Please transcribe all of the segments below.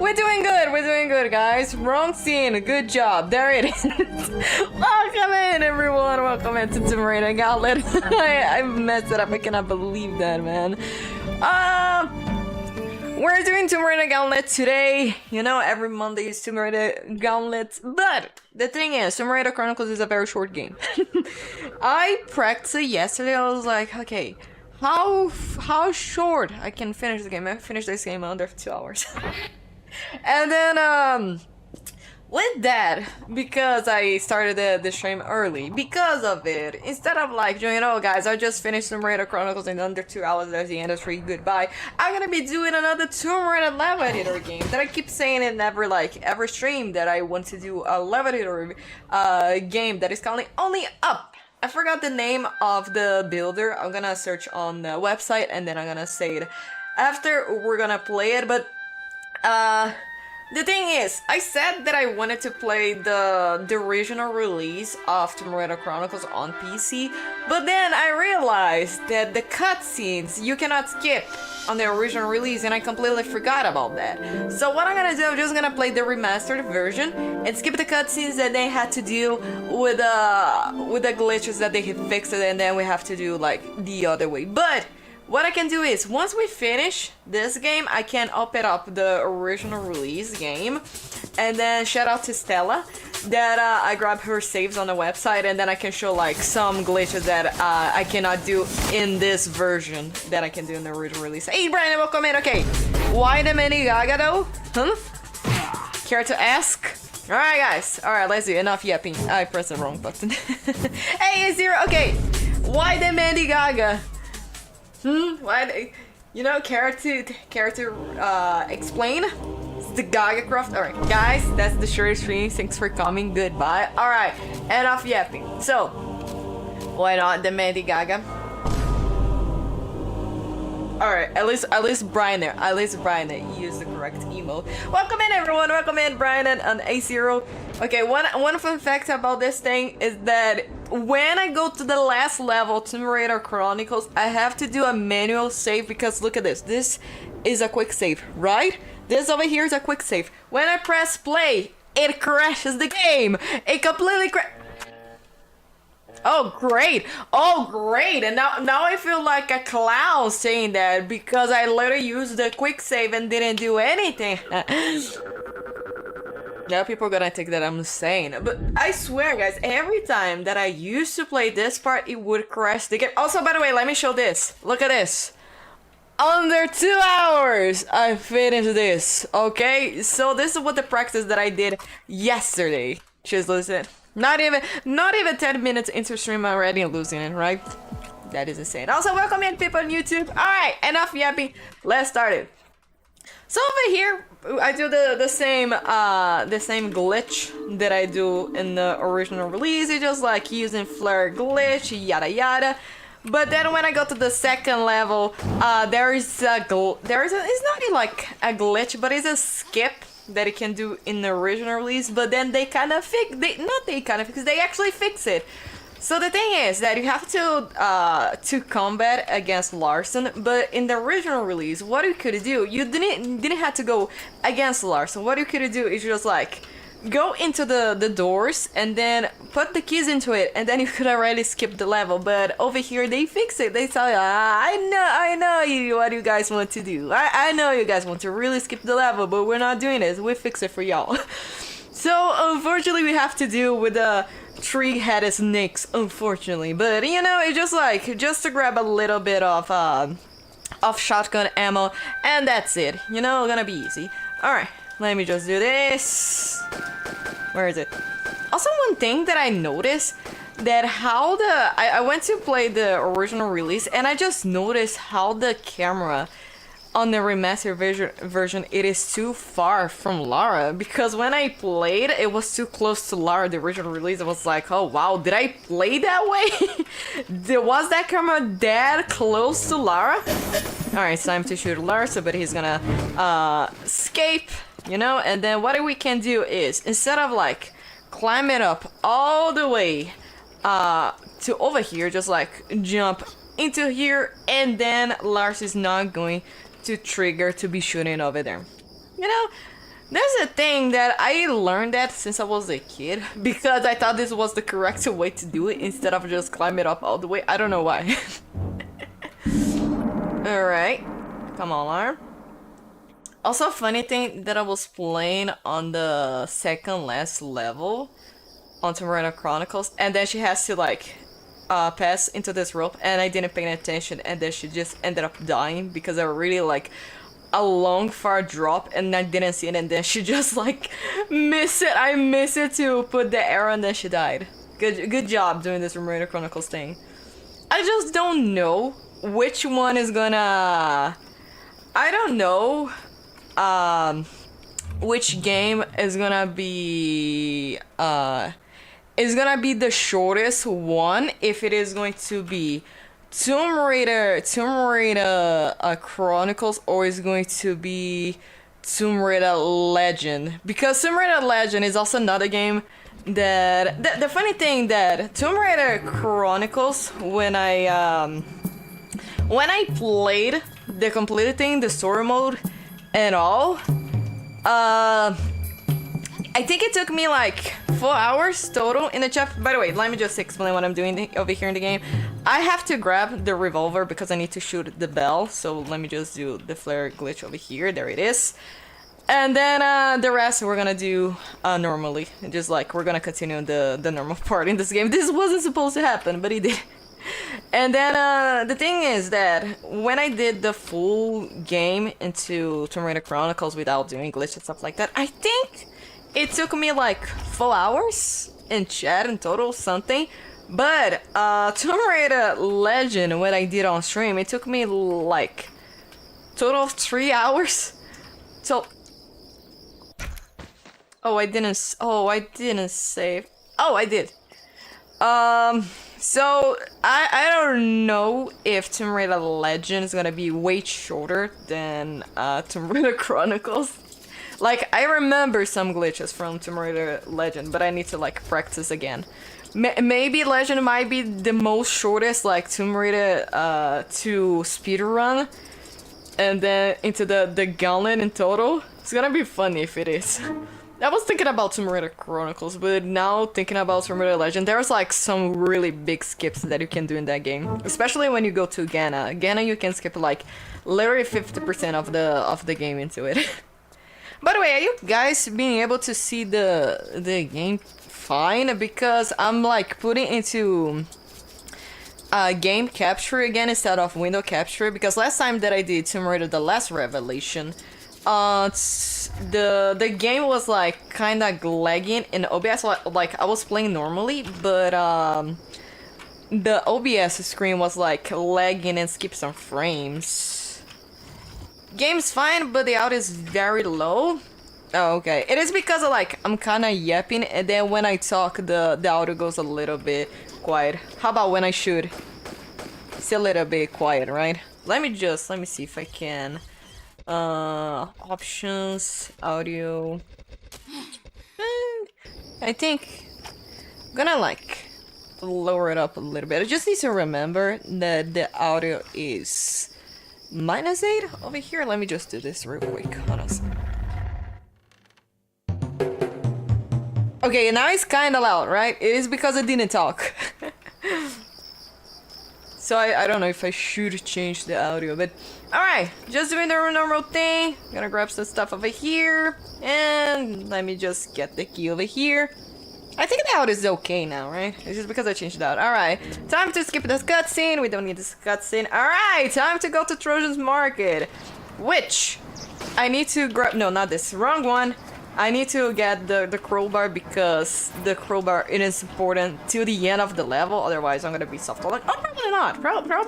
We're doing good, guys. Wrong scene. Good job. There it is. Welcome in, everyone. Welcome into the Raider Gauntlet. I messed it up. I cannot believe that, man. We're doing Tomb Raider Gauntlet today. You know, every Monday is Tomb Raider Gauntlet. But the thing is, Tomb Raider Chronicles is a very short game. I practiced it yesterday. I was like, okay, how short I can finish the game. I finished this game under 2 hours. And then, with that, because I started the stream early, because of it, instead of like, you know, guys, I just finished Tomb Raider Chronicles in under 2 hours, there's the end of 3, goodbye, I'm gonna be doing another Tomb Raider level editor game that I keep saying in every stream that I want to do a level editor game that is currently only up. I forgot the name of the builder. I'm gonna search on the website and then I'm gonna say it after we're gonna play it, but the thing is, I said that I wanted to play the original release of Tomb Raider Chronicles on PC, but then I realized that the cutscenes you cannot skip on the original release, and I completely forgot about that. So what I'm gonna do, I'm just gonna play the remastered version and skip the cutscenes that they had to do with the glitches that they had fixed, and then we have to do like the other way. But what I can do is, once we finish this game, I can open up the original release game, and then shout out to Stella that I grabbed her saves on the website, and then I can show like some glitches that I cannot do in this version that I can do in the original release. Hey Brian, welcome in. Okay, why the Lady Gaga though? Huh? Care to ask? Alright guys, alright, let's do enough yapping. I pressed the wrong button. Hey, Zero, okay, why the Lady Gaga? Why? You know, care to explain? It's the Gaga Croft. Alright, guys, that's the short stream. Thanks for coming. Goodbye. Alright, enough yapping. So, why not the Lady Gaga? Alright, at least Brian there. At least Brian there used the correct emote. Welcome in, everyone. Welcome in, Brian and A0. Okay, one fun fact about this thing is that when I go to the last level, Tomb Raider Chronicles, I have to do a manual save because look at this. This is a quick save, right? This over here is a quick save. When I press play, it crashes the game. It completely Oh great! Oh great! And now I feel like a clown saying that because I literally used the quick save and didn't do anything. Now people are gonna think that I'm insane, but I swear guys, every time that I used to play this part, it would crash the game. Also, by the way, let me show this. Look at this. Under 2 hours, I finished this, okay? So this is what the practice that I did yesterday. Just listen. Not even 10 minutes into stream already losing it, right? That is insane. Also, welcome in people on YouTube. Alright, enough yapping. Let's start it. So over here, I do the same glitch that I do in the original release. It's just like using flare glitch, yada yada. But then when I go to the second level, it's not like a glitch, but it's a skip that it can do in the original release. But then they kind of because they actually fix it. So the thing is that you have to combat against Larson, but in the original release, what you could do, you didn't have to go against Larson. What you could do is just like go into the doors and then put the keys into it, and then you could already skip the level. But over here they fix it. They tell you, I know what you guys want to do. I know you guys want to really skip the level, but we're not doing this. We fix it for y'all. So unfortunately we have to deal with the three-headed snakes, unfortunately. But you know, it's just to grab a little bit of shotgun ammo, and that's it. You know, gonna be easy. Alright, let me just do this. Where is it? Also, one thing that I noticed, that how I went to play the original release, and I just noticed how the camera on the remastered version, it is too far from Lara, because when I played, it was too close to Lara, the original release. I was like, oh wow, did I play that way? Was that camera that close to Lara? Alright, it's time to shoot Larsa, but he's gonna escape, you know. And then what we can do is, instead of like climbing up all the way to over here, just like jump into here, and then Lars is not going to trigger to be shooting over there. You know, There's a thing that I learned that since I was a kid because I thought this was the correct way to do it instead of just climb it up all the way. I don't know why. Alright. Come on, alarm. Also, funny thing that I was playing on the second last level on Tomb Raider Chronicles, and then she has to like pass into this rope, and I didn't pay attention, and then she just ended up dying because I really like a long far drop and I didn't see it, and then she just like missed it. I missed it to put the arrow and then she died. Good job doing this Raider Chronicles thing. I just don't know which one is gonna, I don't know which game is gonna be the shortest one, if it is going to be Tomb Raider Chronicles, or is going to be Tomb Raider Legend, because Tomb Raider Legend is also another game that the funny thing that Tomb Raider Chronicles, when I played the completed thing, the story mode and all, I think it took me like 4 hours total in the chapter. By the way, let me just explain what I'm doing over here in the game. I have to grab the revolver because I need to shoot the bell. So let me just do the flare glitch over here. There it is. And then the rest we're gonna do normally. Just like we're gonna continue the normal part in this game. This wasn't supposed to happen, but it did. And then the thing is that when I did the full game into Tomb Raider Chronicles without doing glitch and stuff like that, I think it took me like 4 hours in chat in total, something. But Tomb Raider Legend, when I did on stream, it took me like total of 3 hours. So, I didn't save. Oh, I did. So I don't know if Tomb Raider Legend is gonna be way shorter than Tomb Raider Chronicles. Like, I remember some glitches from Tomb Raider Legend, but I need to like practice again. Maybe Legend might be the most shortest, like Tomb Raider 2 speedrun, and then into the Gauntlet in total. It's gonna be funny if it is. I was thinking about Tomb Raider Chronicles, but now thinking about Tomb Raider Legend, there's like some really big skips that you can do in that game. Especially when you go to Ghana. Ghana, you can skip like literally 50% of the game into it. By the way, are you guys being able to see the game fine? Because I'm like putting into game capture again instead of window capture, because last time that I did Tomb Raider The Last Revelation, the game was like kind of lagging in OBS. Like I was playing normally, but the OBS screen was like lagging and skipped some frames. Game's fine, but the audio is very low. Oh, okay. It is because of like I'm kind of yapping, and then when I talk, the audio goes a little bit quiet. How about when I shoot? It's a little bit quiet, right? Let me see if I can. Options, audio. I think I'm gonna like lower it up a little bit. I just need to remember that the audio is -8 over here. Let me just do this real quick. Hold on. Okay, now it's kind of loud, right? It is because I didn't talk. So I don't know if I should change the audio, but alright, just doing the normal thing. Gonna grab some stuff over here, and let me just get the key over here. I think the audio is okay now, right? It's just because I changed it out. Alright, time to skip this cutscene. We don't need this cutscene. Alright, time to go to Trojan's Market, which I need to grab. No, not this. Wrong one. I need to get the crowbar because the crowbar it is important to the end of the level. Otherwise, I'm gonna be soft. Like, oh, probably not. Probably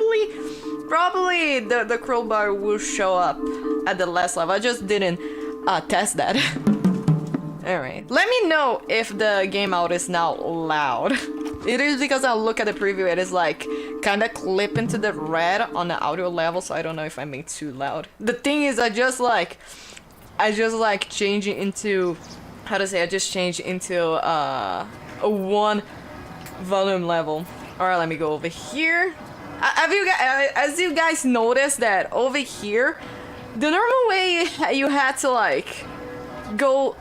the crowbar will show up at the last level. I just didn't test that. Alright. Let me know if the game out is now loud. It is because I look at the preview, it is like kind of clipping to the red on the audio level, so I don't know if I made too loud. The thing is, I just like changing into, how to say, I just changed into a 1 volume level. Alright, let me go over here. As you guys noticed that over here, the normal way you had to like go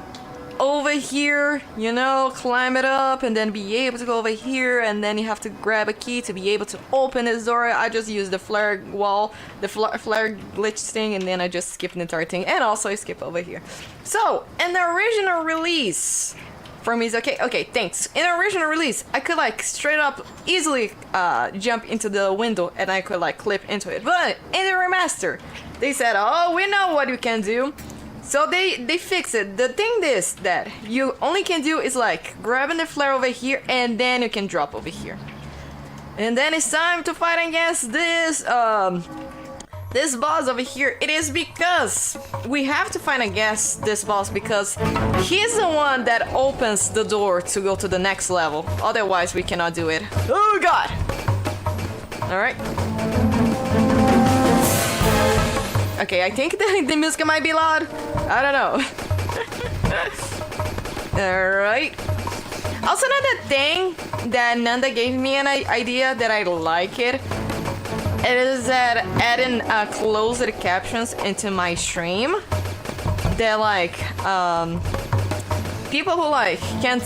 over here, you know, climb it up and then be able to go over here, and then you have to grab a key to be able to open this door. I just used the flare wall, the flare glitch thing, and then I just skipped the entire thing, and also I skip over here. So, in the original release, for me, it's okay, thanks. In the original release, I could like straight up easily jump into the window and I could like clip into it. But in the remaster, they said, oh, we know what you can do. So they fix it. The thing is that you only can do is like grabbing the flare over here and then you can drop over here. And then it's time to fight against this this boss over here. It is because we have to fight against this boss because he's the one that opens the door to go to the next level. Otherwise we cannot do it. Oh god! Alright. Okay, I think the music might be loud. I don't know. Alright. Also another thing that Nanda gave me an idea that I like it is that adding closed captions into my stream. They're like people who like can't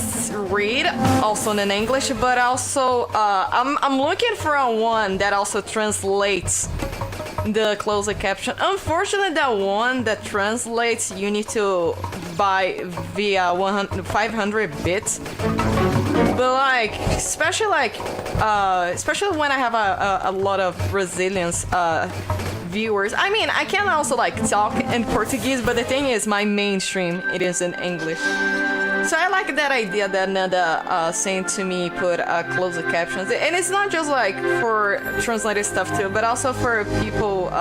read also in English, but also I'm looking for a one that also translates the closed caption. Unfortunately, that one that translates you need to buy via 500 bits. But like, especially when I have a lot of Brazilians viewers. I mean, I can also like talk in Portuguese, but the thing is, my mainstream it is in English. So I like that idea that Nanda saying to me put closed captions, and it's not just like for translated stuff too, but also for people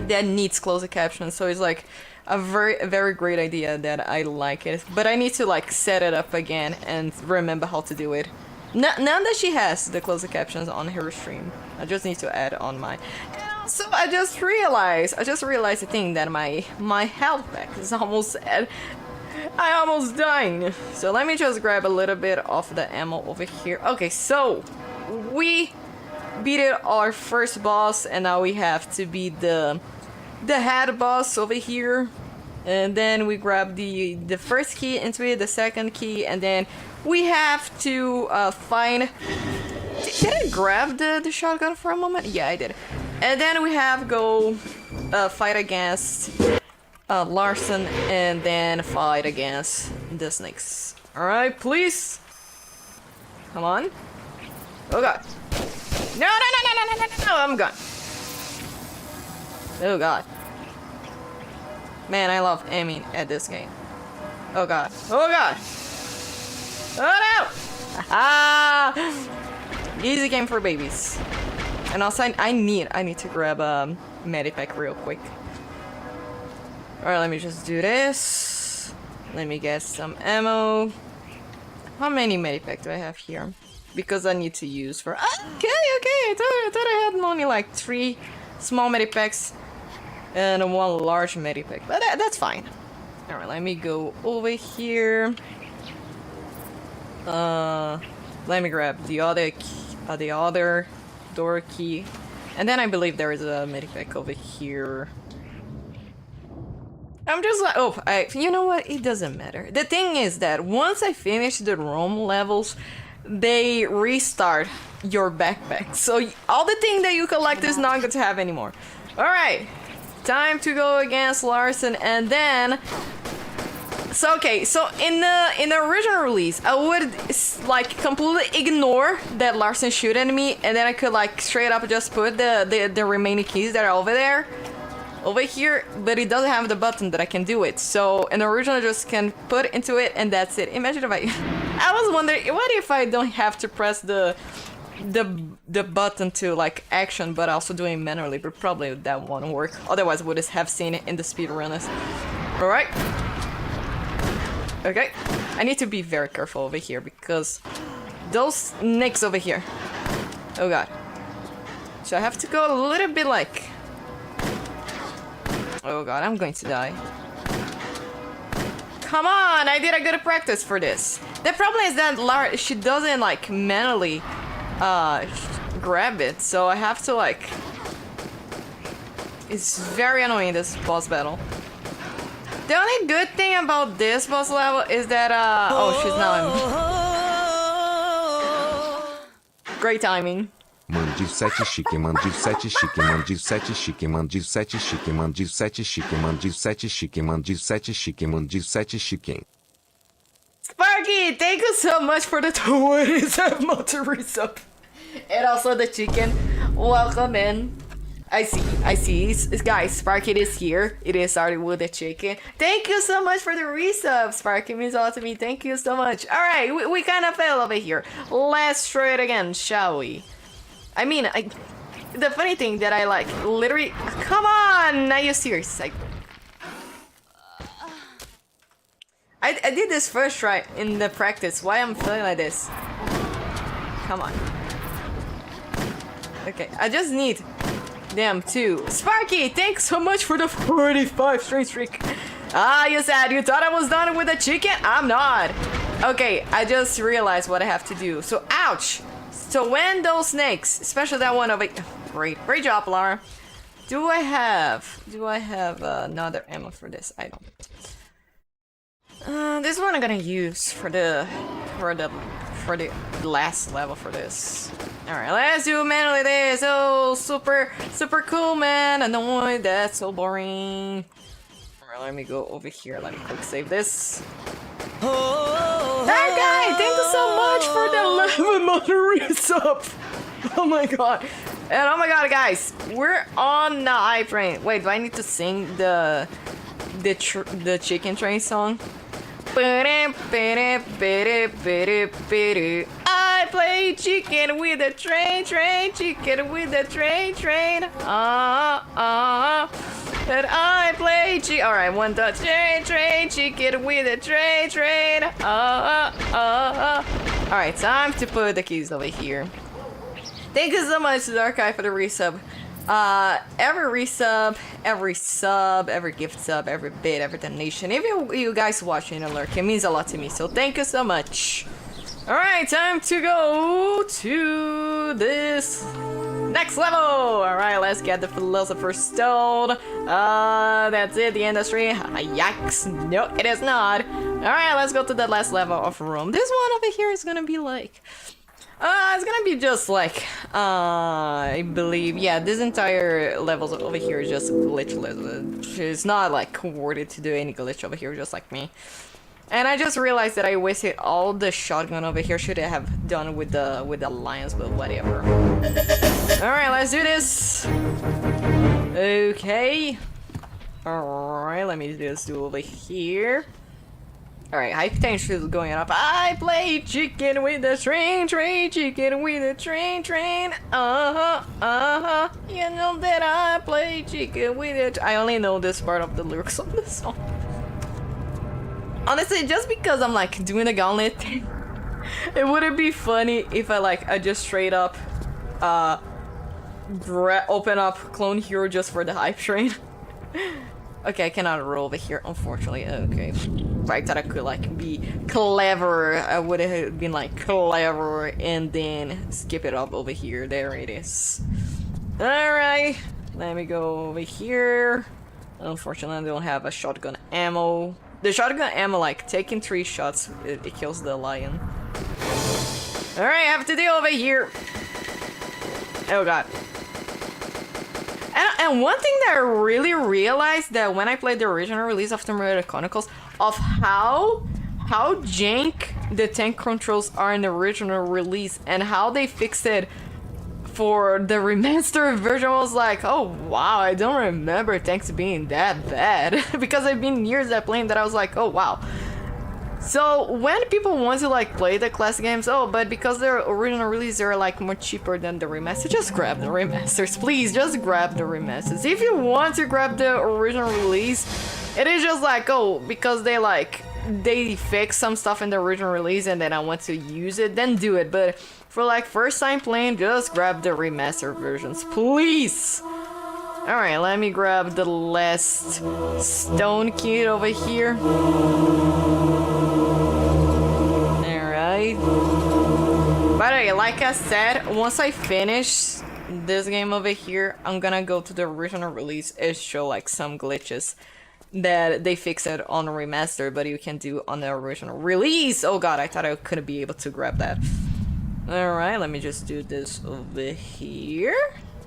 that needs closed captions. So it's like a very great idea that I like it, but I need to like set it up again and remember how to do it. Nanda she has the closed captions on her stream. I just need to add on my. So I just realized the thing that my health pack is almost at. I almost dying. So let me just grab a little bit of the ammo over here. Okay, so we beat our first boss, and now we have to beat the head boss over here. And then we grab the first key into it, the second key, and then we have to find. Did I grab the shotgun for a moment? Yeah, I did. And then we have go fight against. Larson, and then fight against the snakes. Alright, please. Come on. Oh god. No, I'm gone. Oh god. Man, I love aiming at this game. Oh god. Oh god. Oh no! Ah! Easy game for babies. And also, I need to grab a medipack real quick. Alright, let me just do this. Let me get some ammo. How many medipack do I have here? Because I need to use for... Okay. I thought I had only like 3 small medipacks and 1 large medipack. But that's fine. Alright, let me go over here. Let me grab the other door key. And then I believe there is a medipack over here. I'm just like, you know what? It doesn't matter. The thing is that once I finish the Rome levels, they restart your backpack. So all the thing that you collect is not going to have anymore. Alright, time to go against Larson, and then... So okay, so in the original release, I would like completely ignore that Larson shoot at me, and then I could like straight up just put the remaining keys that are over there. Over here, but it doesn't have the button that I can do it. So in the original, I just can put into it, and that's it. Imagine if I was wondering, what if I don't have to press the button to like action, but also doing manually? But probably that won't work. Otherwise, I would have seen it in the speedrunners. All right. Okay. I need to be very careful over here because those snakes over here. Oh god. So I have to go a little bit like. Oh god, I'm going to die. Come on, I did a good practice for this. The problem is that she doesn't like manually grab it, so I have to like... It's very annoying, this boss battle. The only good thing about this boss level is that, oh, she's not in. Great timing. Mande 7 chique, mande 7 chique, mande 7 chique, mande 7 chique, mande 7 chique, mande 7 chique, mande 7 chique, mande 7 chique. Sparky, thank you so much for the 27 month resub. And also the chicken. Welcome in. I see. Guys, Sparky is here. It is starting with the chicken. Thank you so much for the resub. Sparky means a lot to me. Thank you so much. Alright, we kind of failed over here. Let's try it again, shall we? I mean, the funny thing that I like, literally, come on, are you serious? I did this first try in the practice. Why I'm feeling like this? Come on. Okay, I just need them too. Sparky, thanks so much for the 45 straight streak. Ah, you said you thought I was done with the chicken? I'm not. Okay, I just realized what I have to do. So, ouch. So when those snakes, especially that one over, great job, Laura. Do I have another ammo for this? I don't. This one I'm gonna use for the last level for this. All right, let's do manually this. Oh, super cool, man. Annoyed. That's so boring. All right, let me go over here. Let me quick save this. That guy, thank you so much for the 11 month resub. Oh my god. And oh my god, guys, we're on the hype train. Wait, do I need to sing the chicken train song? I play chicken with the train, chicken with the train. That I play alright, one touch train, chicken with a train. Alright, time to put the keys over here. Thank you so much to the archive for the resub. Every resub, every sub, every gift sub, every bit, every donation, even you guys watching and lurking, it means a lot to me, so thank you so much. Alright, time to go to this next level. Alright, let's get the Philosopher's Stone. That's it, the industry. Yikes. No, it is not. Alright, let's go to the last level of Rome. This one over here is gonna be like... it's gonna be just like, I believe, yeah, this entire levels over here is just glitchless. It's not like coordinated to do any glitch over here, just like me. And I just realized that I wasted all the shotgun over here. Should I have done with the lions, but whatever. Alright, let's do this. Okay. Alright, let me just do over here. Alright, high potential is going up. I play chicken with the train, chicken with the train. You know that I play chicken with it. I only know this part of the lyrics of the song. Honestly, just because I'm like doing a gauntlet thing, it wouldn't be funny if I just straight up open up Clone Hero just for the hype train. Okay, I cannot roll over here, unfortunately. Okay, if I thought I could like be clever, I would have been like clever and then skip it up over here. There it is. Alright, let me go over here. Unfortunately, I don't have a shotgun ammo. The shotgun ammo, like, taking 3 shots, it kills the lion. Alright, I have to deal over here. Oh god. And one thing that I really realized that when I played the original release of Tomb Raider Chronicles, of how jank the tank controls are in the original release and how they fixed it for the remastered version, I was like, oh wow, I don't remember tanks being that bad. Because I've been years that playing that I was like, oh wow. So when people want to like play the classic games, oh, but because they're original release, they're like much cheaper than the remaster. Just grab the remasters, please. Just grab the remasters. If you want to grab the original release, it is just like, oh, because they fix some stuff in the original release and then I want to use it, then do it. But for like first time playing, just grab the remaster versions, please. All right, let me grab the last stone kit over here. By the way, like I said, once I finish this game over here, I'm gonna go to the original release and show like some glitches. that they fixed it on remaster, but you can do on the original release. Oh god, I thought I couldn't be able to grab that. Alright, let me just do this over here.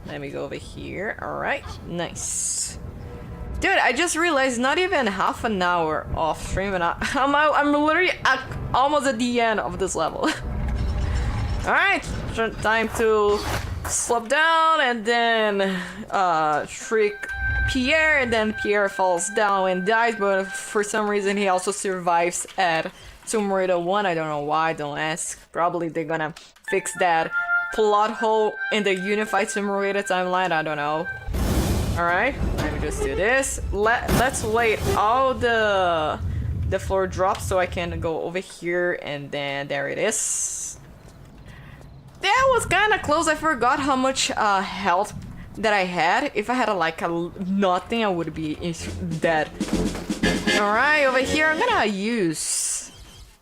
Let me go over here. Alright, nice. Dude, I just realized not even half an hour off stream and I'm literally almost at the end of this level. Alright, time to slope down and then trick Pierre, and then Pierre falls down and dies, but for some reason he also survives at Tomb Raider 1. I don't know why, don't ask. Probably they're gonna fix that plot hole in the unified Tomb Raider timeline, I don't know. Alright, let me just do this. Let's wait all the floor drops so I can go over here, and then there it is. That was kinda close. I forgot how much health that I had. If I had nothing, I would be dead. Alright, over here I'm gonna use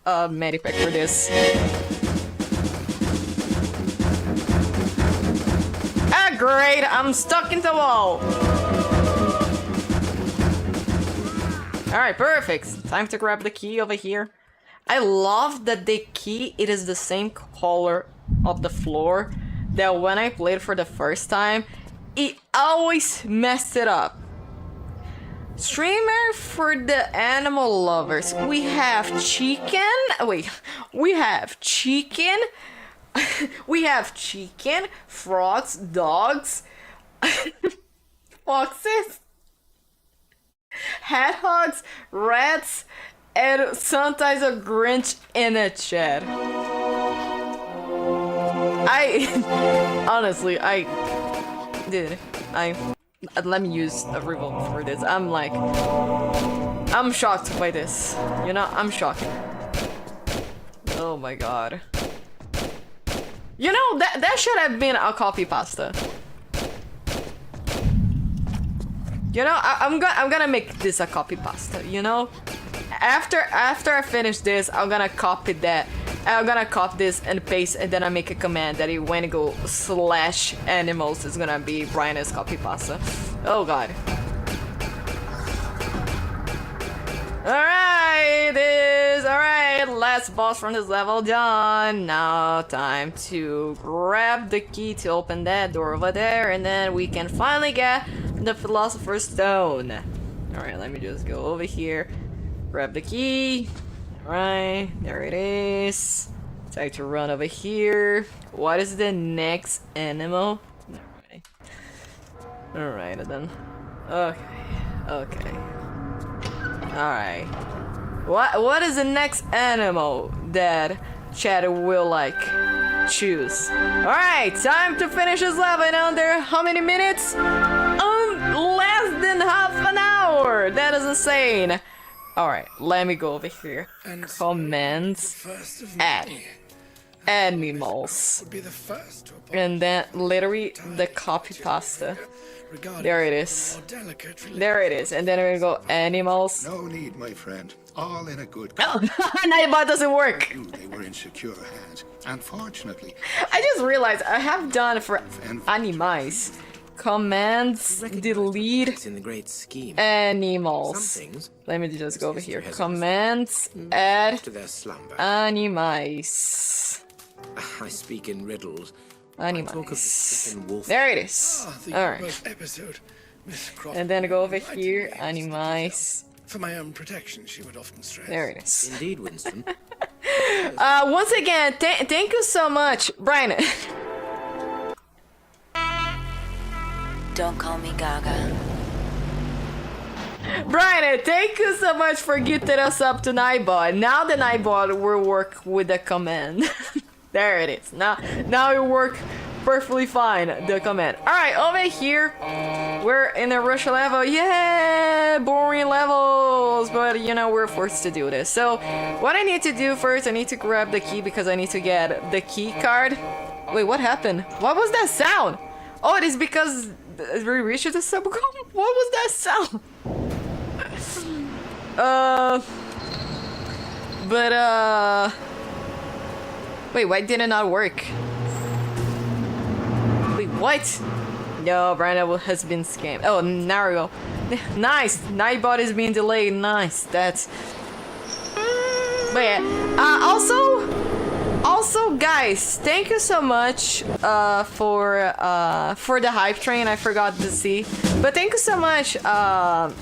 a medipack for this. Ah, great! I'm stuck in the wall! Alright, perfect. Time to grab the key over here. I love that the key, it is the same color of the floor that when I played for the first time, it always messed it up. Streamer for the animal lovers. We have chicken. Wait, we have chicken. We have chicken, frogs, dogs, foxes, hedgehogs, rats, and sometimes a Grinch in a chat. Honestly, dude, let me use a revolt for this. I'm shocked by this. You know, I'm shocked. Oh my god. You know, that should have been a copy pasta. You know, I'm gonna make this a copy pasta, you know? After I finish this, I'm gonna copy that. I'm gonna copy this and paste, and then I make a command that when you go /animals, it's gonna be Brian's copy pasta. Oh god. Alright, last boss from this level done. Now time to grab the key to open that door over there, and then we can finally get the Philosopher's Stone. Alright, let me just go over here, grab the key. Alright, there it is. Time to run over here. What is the next animal? Alright then. Okay. Alright. What is the next animal that Chad will choose? Alright, time to finish this level in under how many minutes? Less than half an hour! That is insane! Alright, let me go over here. Commands, add animals. And then literally the copy pasta. There it is. There it is. And then we're gonna go animals. No need, my friend. All in a good Nightbot doesn't work. They were in secure hands. Unfortunately, I just realized I have done for animais. Commands, delete in the great scheme. animals. Let me just go over here. Commands, add To their slumber. animais. I speak in riddles. Animais. There it is. Alright. Episode, Miss Croft. And then go over here. Animais. For my own protection, she would often stress. There it is. Indeed, Winston. Once again, thank you so much, Brian. Don't call me Gaga. Brian, thank you so much for getting us up to Nightbot. Now the Nightbot will work with the command. There it is. Now it work perfectly fine, the command. Alright, over here, we're in a rush level. Yeah, boring levels, but you know, we're forced to do this. So, what I need to do first, I need to grab the key because I need to get the key card. Wait, what happened? What was that sound? Oh, it is because we reached the subcom? What was that sound? Wait, why did it not work? Wait, what? Yo, Brian has been scammed. Oh, now we go. Nice! Nightbot is being delayed. Nice. That's... But yeah. Also, guys, thank you so much for the hype train. I forgot to see, but thank you so much,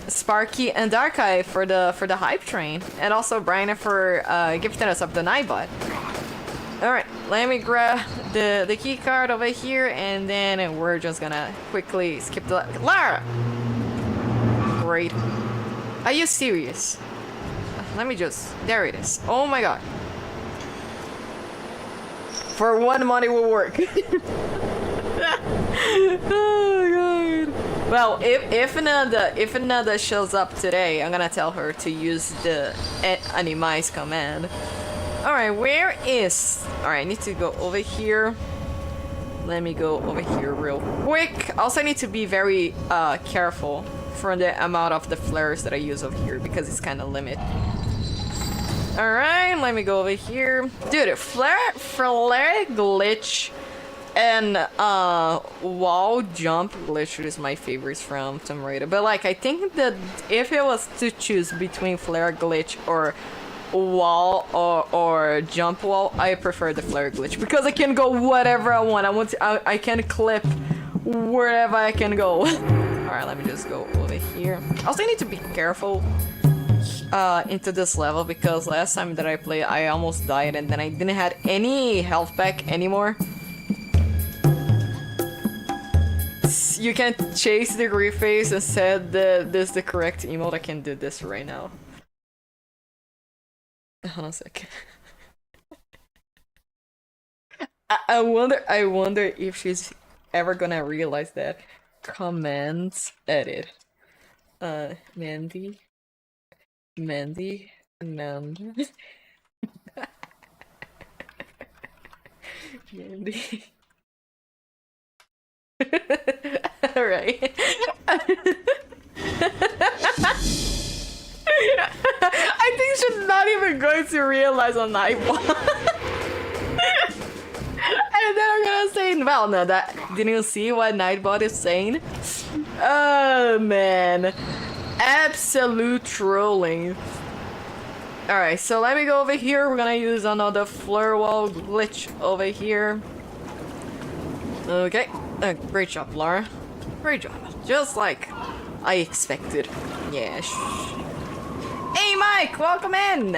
Sparky and Darkai for the hype train, and also Brian for gifting us up the Nightbot. All right, let me grab the key card over here, and then we're just gonna quickly skip the Lara. Great. Are you serious? Let me just... There it is. Oh my god. For one, money will work. Oh god. Well, if Ananda shows up today, I'm gonna tell her to use the Animais command. Alright, where is... Alright, I need to go over here. Let me go over here real quick. Also, I need to be very careful for the amount of the flares that I use over here because it's kind of limit. Alright, let me go over here. Dude, flare glitch and wall jump glitch is my favorites from Tomb Raider. But like, I think that if it was to choose between flare glitch or wall or jump wall, I prefer the flare glitch because I can go whatever I want. I can clip wherever I can go. Alright, let me just go over here. Also, I need to be careful into this level because last time that I played, I almost died and then I didn't have any health back anymore. You can chase the grief face and said that this is the correct emote. I can do this right now. Hold on a sec. I wonder if she's ever gonna realize that. Comments edit. Mandy. Mandy. Alright. I think she's not even going to realize on Nightbot. And then I'm gonna say, well, no, that didn't you see what Nightbot is saying? Oh man. Absolute trolling. Alright, so let me go over here. We're gonna use another flare wall glitch over here. Okay. Great job, Laura. Great job. Just like I expected. Yeah. Hey, Mike! Welcome in!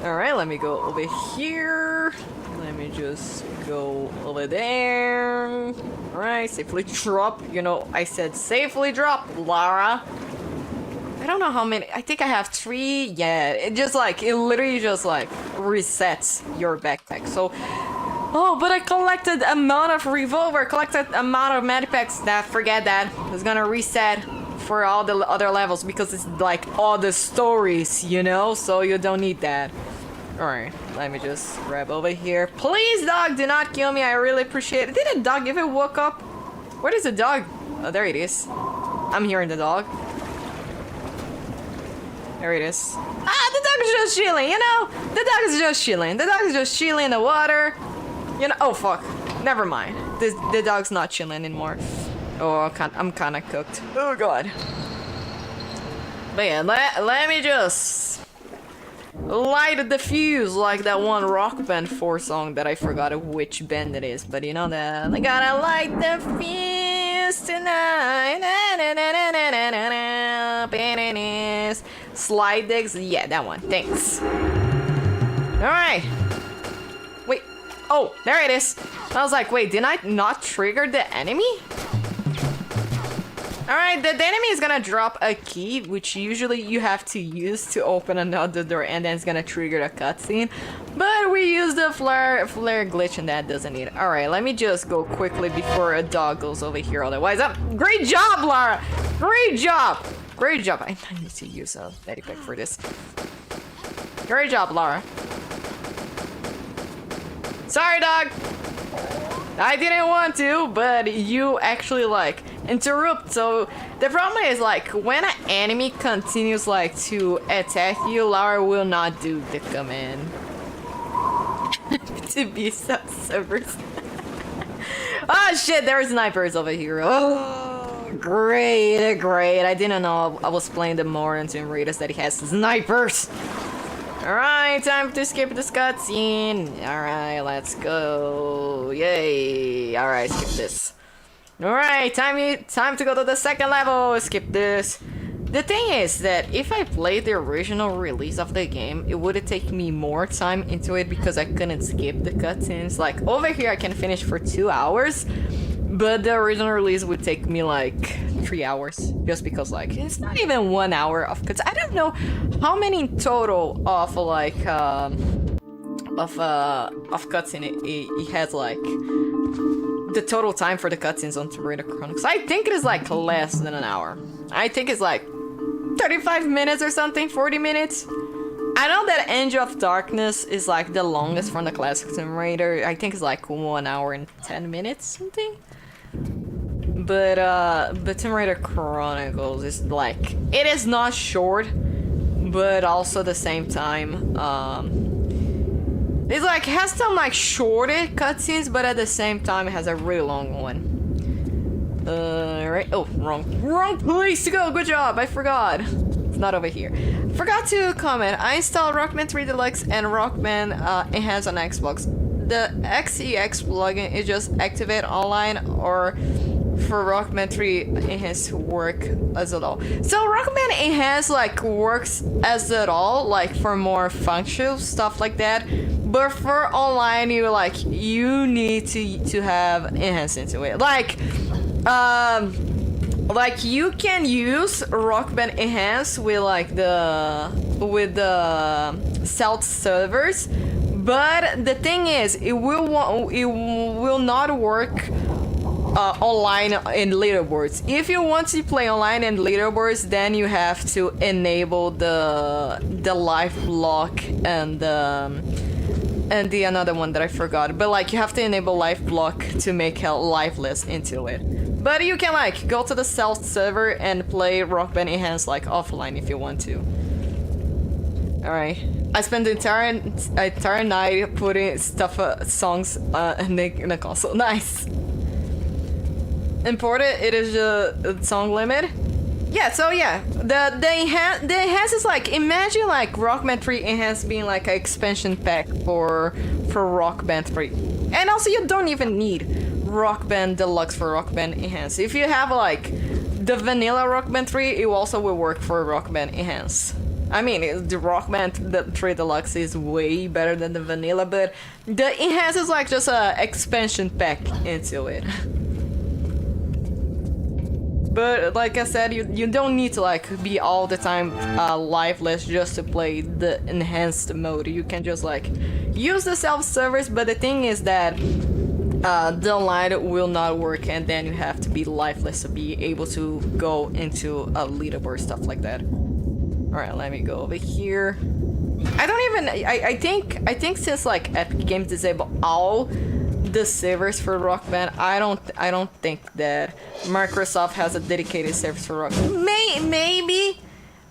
Alright, let me go over here. Let me just go over there. Alright, safely drop. You know, I said safely drop, Lara. I don't know how many. I think I have 3. Yeah, it literally just like resets your backpack. So, oh, but I collected amount of revolver, collected amount of medipacks. That forget that. It's gonna reset for all the other levels because it's like all the stories, you know. So you don't need that. Alright, let me just grab over here. Please, dog, do not kill me. I really appreciate it. Did a dog even woke up? Where is the dog? Oh, there it is. I'm hearing the dog. There it is. Ah, the dog is just chilling, you know? The dog is just chilling. The dog is just chilling in the water. You know? Oh, fuck. Never mind. The dog's not chilling anymore. Oh, I'm kind of cooked. Oh, God. But yeah, let me just light the fuse like that one Rock Band 4 song that I forgot which band it is. But you know that. I gotta light the fuse tonight. Slide digs. Yeah, that one. Thanks. Alright. Wait. Oh, there it is. I was like, wait, did I not trigger the enemy? Alright, the enemy is gonna drop a key, which usually you have to use to open another door, and then it's gonna trigger a cutscene. But we use the flare glitch, and that doesn't need it. Alright, let me just go quickly before a dog goes over here. Otherwise, great job, Lara! Great job! Great job. I need to use a medipack for this. Great job, Lara. Sorry, dog. I didn't want to, but you actually like interrupt. So the problem is like when an enemy continues like to attack you, Lara will not do the command to be servers. Oh shit, there are snipers over here. Oh, great, great. I didn't know I was playing the more on Tomb Raiders that he has snipers. Alright, time to skip this cutscene. Alright, let's go. Yay. Alright, skip this. Alright, time to go to the second level. Skip this. The thing is that if I played the original release of the game, it would take me more time into it because I couldn't skip the cutscenes. Like, over here I can finish for 2 hours, but the original release would take me like 3 hours. Just because, like, it's not even 1 hour of cutscenes. I don't know how many in total of, like, of cutscene it has, like, the total time for the cutscenes on Tomb Raider Chronicles. I think it is, like, less than an hour. I think it's, like, 35 minutes or something, 40 minutes. I know that Angel of Darkness is like the longest from the classic Tomb Raider. I think it's like 1 hour and 10 minutes, something. But Tomb Raider Chronicles is like, it is not short, but also at the same time, it's like, has some like shorter cutscenes, but at the same time it has a really long one. Right. Oh, wrong place to go. Good job. I forgot. It's not over here. Forgot to comment. I installed Rockman 3 Deluxe and Rockman Enhanced on Xbox. The XEX plugin is just activate online or for Rockman 3 Enhanced to work as at all. So Rockman Enhanced like works as at all, like for more functional stuff like that. But for online, you need to have enhanced into it. Like you can use Rock Band Enhance with the stealth servers, but the thing is, it will not work online in leaderboards. If you want to play online in leaderboards, then you have to enable the life block and the another one that I forgot. But like you have to enable life block to make it lifeless into it. But you can like go to the stealth server and play Rock Band Enhanced like offline if you want to. Alright. I spent the entire night putting songs in the console. Nice. Imported, it is the song limit. Yeah, so yeah, the enhance is like, imagine like Rock Band 3 Enhanced being like an expansion pack for Rock Band 3. And also you don't even need Rock Band Deluxe for Rock Band Enhanced. If you have like the vanilla Rock Band 3, it also will work for Rock Band Enhanced. I mean, the Rock Band 3 Deluxe is way better than the vanilla, but the Enhanced is like just a expansion pack into it. But like I said, you don't need to like be all the time lifeless just to play the enhanced mode. You can just like use the self-service, but the thing is that the online will not work, and then you have to be lifeless to be able to go into a leaderboard, stuff like that. Alright, let me go over here. I think since like Epic Games disabled all the servers for Rock Band, I don't think that Microsoft has a dedicated service for Rock Band. Maybe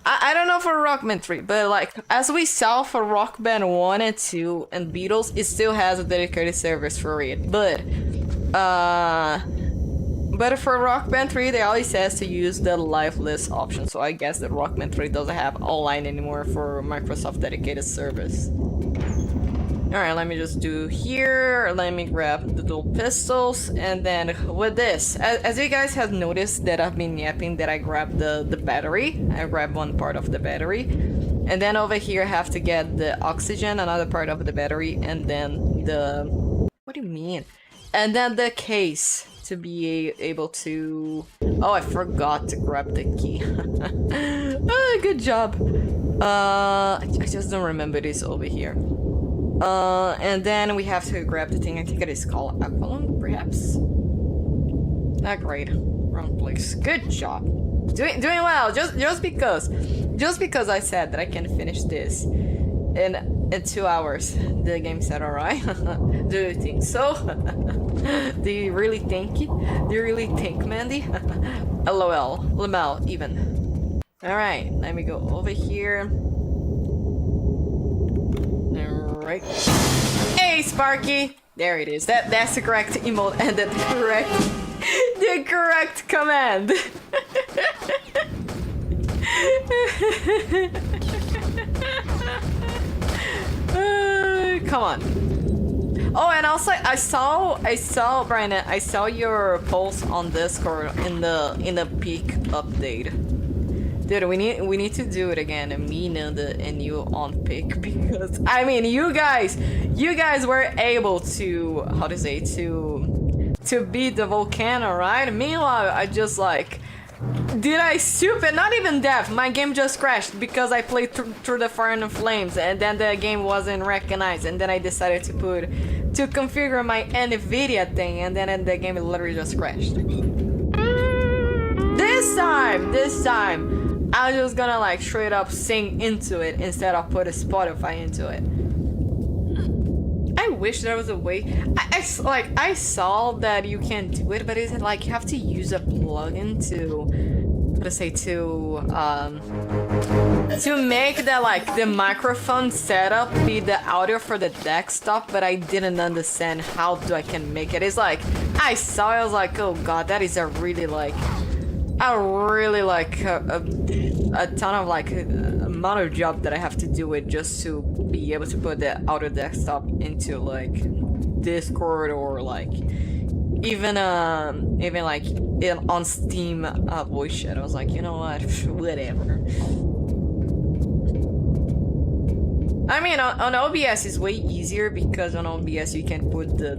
I don't know for Rock Band 3, but like as we saw for Rock Band 1 and 2 and Beatles, it still has a dedicated service for it. But for Rock Band 3, they always says to use the lifeless option. So I guess that Rock Band 3 doesn't have online anymore for Microsoft dedicated service. Alright, let me just do here. Let me grab the dual pistols, and then with this, as you guys have noticed that I've been yapping that I grabbed the battery. I grabbed one part of the battery, and then over here I have to get the oxygen, another part of the battery, and then the... What do you mean? And then the case to be able to... Oh, I forgot to grab the key. Oh, good job. I just don't remember this over here. And then we have to grab the thing. I think it is called Aqualung, perhaps. Not great. Wrong place. Good job. Doing well. Just because I said that I can finish this in 2 hours. The game said alright. Do you think so? Do you really think? Do you really think, Mandy? LOL. Lamel, even. Alright, let me go over here. Right. Hey, Sparky. There it is. That's the correct emote and the correct command. Come on. Oh, and also I saw Brandon. I saw your post on Discord in the peak update. Dude, we need to do it again. Me, Nanda, and you on pick, because I mean you guys were able to, how to say, to beat the volcano, right? Meanwhile, I just like, did I stupid? Not even that. My game just crashed because I played through the fire and flames, and then the game wasn't recognized, and then I decided to configure my NVIDIA thing, and then the game literally just crashed. This time. I'm just gonna like straight up sing into it instead of put a Spotify into it. I wish there was a way. I saw that you can do it, but is it like you have to use a plugin to, let's say, to make the like the microphone setup be the audio for the desktop? But I didn't understand how I can make it. It's like I saw it, I was like, oh god, that is a ton of like amount of job that I have to do it just to be able to put the audio desktop into like Discord or like even like on Steam voice chat. I was like, you know what, whatever. I mean, on OBS is way easier because on OBS you can put the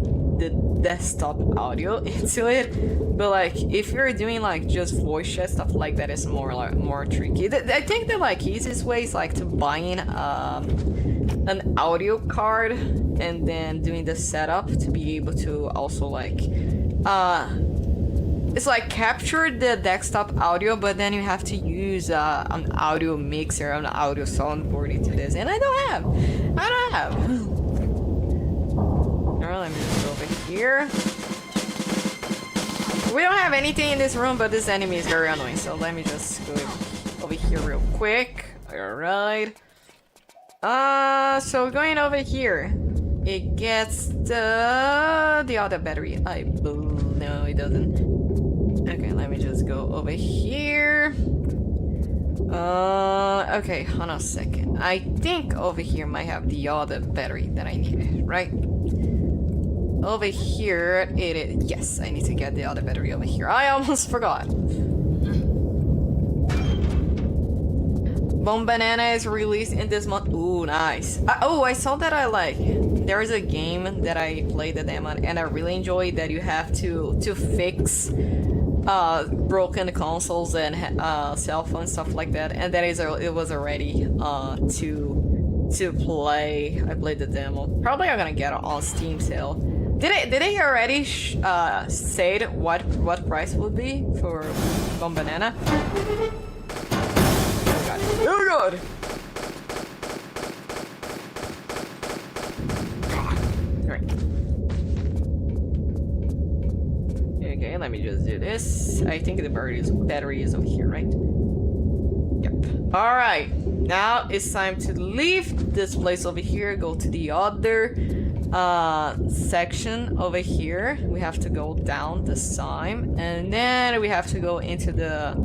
desktop audio into it, but like if you're doing like just voice chat stuff like that, it's more tricky. I think the like easiest way is like to buying an audio card and then doing the setup to be able to also like it's like capture the desktop audio, but then you have to use an audio mixer, an audio soundboard into this, and I don't have. Alright, let me just go over here. We don't have anything in this room, but this enemy is very annoying, so let me just go over here real quick. Alright. So going over here, it gets the other battery. I believe. No, it doesn't. Okay, let me just go over here. Okay, hold on a second. I think over here might have the other battery that I needed, right? Over here it is. Yes, I need to get the other battery over here. I almost forgot. Bone Banana is released in this month. Ooh, nice. I saw that there is a game that I played the demo and I really enjoyed that you have to fix broken consoles and cell phone stuff like that, and it was already to play. I played the demo. Probably I'm gonna get it on Steam sale. Did they already say what price would be for Bone Banana? Oh god! Alright. Okay, let me just do this. I think the battery is over here, right? Yep. Alright. Now it's time to leave this place over here, go to the other section over here. We have to go down this time, and then we have to go into the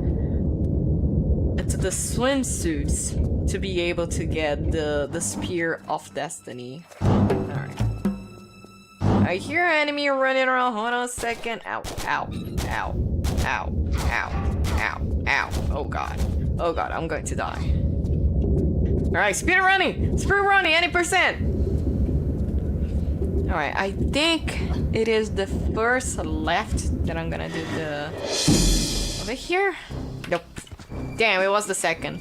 swimsuits to be able to get the Spear of Destiny. Alright. I hear an enemy running around. Hold on a second. Ow, ow, ow, ow, ow, ow, ow. Oh god. Oh god, I'm going to die. Alright, speed running! Speed running, any percent! Alright, I think it is the first left that I'm gonna do the... Over here? Nope. Damn, it was the second.